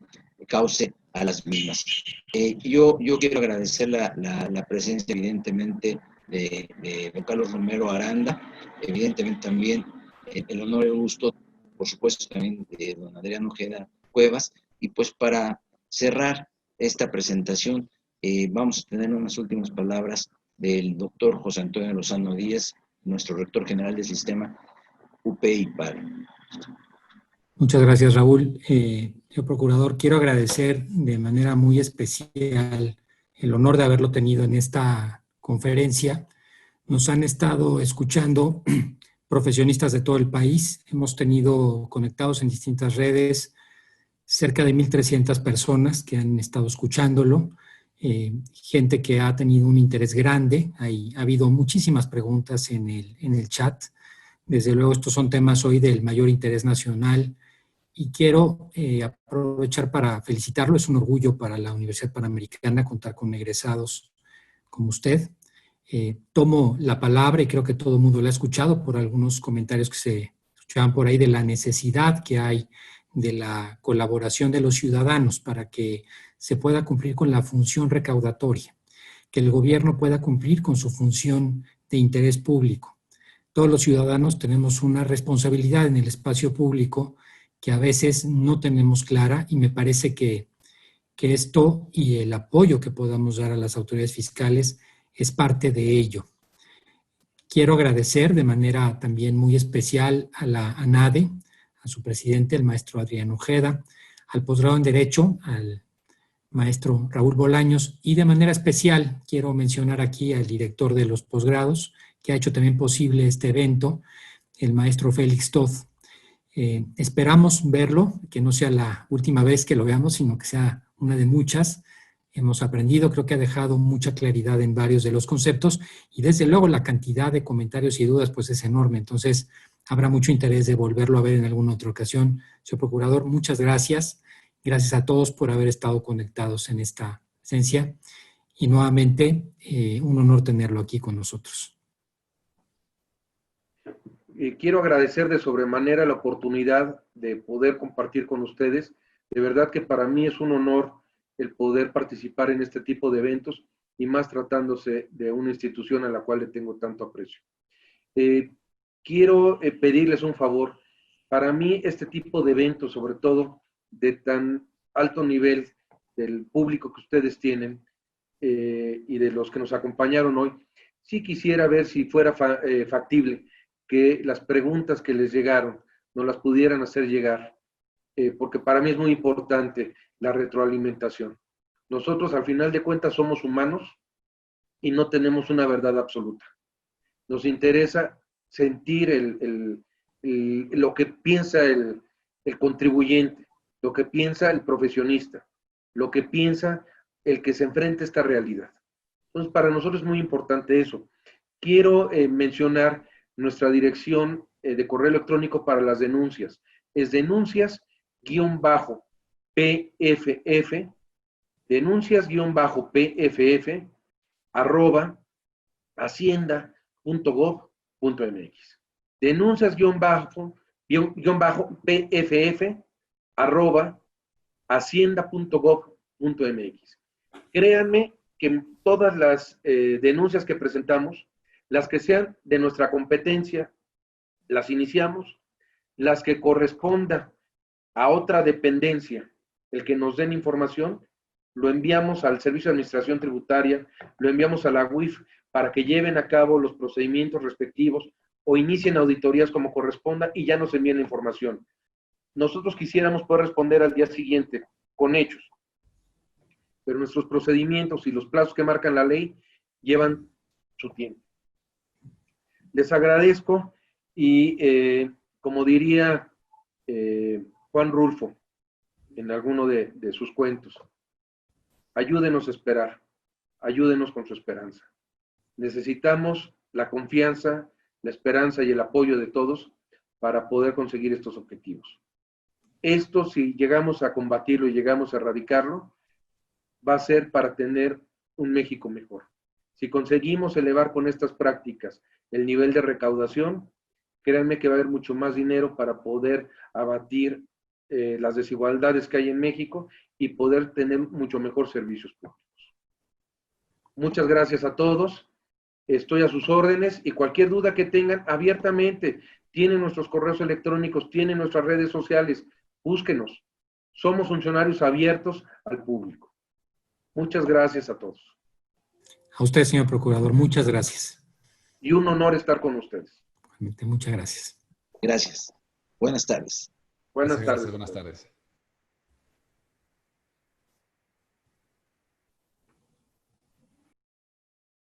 cauce a las mismas. Yo quiero agradecer la presencia, evidentemente, de don Carlos Romero Aranda, evidentemente también el honor y el gusto, por supuesto, también de don Adrián Ojeda Cuevas, y pues para cerrar esta presentación, vamos a tener unas últimas palabras del doctor José Antonio Lozano Díez, nuestro rector general del sistema UP-IPADE. Muchas gracias, Raúl. Señor Procurador, quiero agradecer de manera muy especial el honor de haberlo tenido en esta conferencia. Nos han estado escuchando profesionistas de todo el país. Hemos tenido conectados en distintas redes cerca de 1,300 personas que han estado escuchándolo, gente que ha tenido un interés grande. Ha habido muchísimas preguntas en el chat. Desde luego, estos son temas hoy del mayor interés nacional y quiero aprovechar para felicitarlo. Es un orgullo para la Universidad Panamericana contar con egresados como usted. Tomo la palabra y creo que todo el mundo la ha escuchado por algunos comentarios que se escuchaban por ahí de la necesidad que hay de la colaboración de los ciudadanos para que se pueda cumplir con la función recaudatoria, que el gobierno pueda cumplir con su función de interés público. Todos los ciudadanos tenemos una responsabilidad en el espacio público que a veces no tenemos clara y me parece que esto y el apoyo que podamos dar a las autoridades fiscales es parte de ello. Quiero agradecer de manera también muy especial a la ANADE, a su presidente, el maestro Adrián Ojeda, al posgrado en Derecho, al maestro Raúl Bolaños, y de manera especial quiero mencionar aquí al director de los posgrados, que ha hecho también posible este evento, el maestro Félix Toth. Esperamos verlo, que no sea la última vez que lo veamos, sino que sea una de muchas. Hemos aprendido, creo que ha dejado mucha claridad en varios de los conceptos y desde luego la cantidad de comentarios y dudas pues es enorme. Entonces habrá mucho interés de volverlo a ver en alguna otra ocasión. Señor Procurador, muchas gracias. Gracias a todos por haber estado conectados en esta presencia y nuevamente un honor tenerlo aquí con nosotros. Quiero agradecer de sobremanera la oportunidad de poder compartir con ustedes. De verdad que para mí es un honor el poder participar en este tipo de eventos y más tratándose de una institución a la cual le tengo tanto aprecio. Quiero pedirles un favor. Para mí este tipo de eventos, sobre todo de tan alto nivel del público que ustedes tienen y de los que nos acompañaron hoy, sí quisiera ver si fuera factible que las preguntas que les llegaron nos las pudieran hacer llegar, porque para mí es muy importante la retroalimentación. Nosotros al final de cuentas somos humanos y no tenemos una verdad absoluta. Nos interesa sentir lo que piensa el contribuyente, lo que piensa el profesionista, lo que piensa el que se enfrenta a esta realidad. Entonces, para nosotros es muy importante eso. Quiero mencionar nuestra dirección de correo electrónico para las denuncias. Es denuncias-pff, denuncias-pff, @hacienda.gov.mx. Denuncias-pff, hacienda.gov.mx. Créanme que todas las denuncias que presentamos, las que sean de nuestra competencia, las iniciamos, las que corresponda a otra dependencia, el que nos den información, lo enviamos al Servicio de Administración Tributaria, lo enviamos a la UIF para que lleven a cabo los procedimientos respectivos o inicien auditorías como corresponda y ya nos envíen la información. Nosotros quisiéramos poder responder al día siguiente con hechos, pero nuestros procedimientos y los plazos que marcan la ley llevan su tiempo. Les agradezco y como diría Juan Rulfo en alguno de sus cuentos, ayúdenos a esperar, ayúdenos con su esperanza. Necesitamos la confianza, la esperanza y el apoyo de todos para poder conseguir estos objetivos. Esto, si llegamos a combatirlo y llegamos a erradicarlo, va a ser para tener un México mejor. Si conseguimos elevar con estas prácticas el nivel de recaudación, créanme que va a haber mucho más dinero para poder abatir las desigualdades que hay en México y poder tener mucho mejor servicios públicos. Muchas gracias a todos. Estoy a sus órdenes y cualquier duda que tengan abiertamente, tienen nuestros correos electrónicos, tienen nuestras redes sociales, búsquenos. Somos funcionarios abiertos al público. Muchas gracias a todos. A usted, señor Procurador, muchas gracias. Y un honor estar con ustedes. Muchas gracias. Gracias. Buenas tardes. Buenas tardes. Buenas tardes.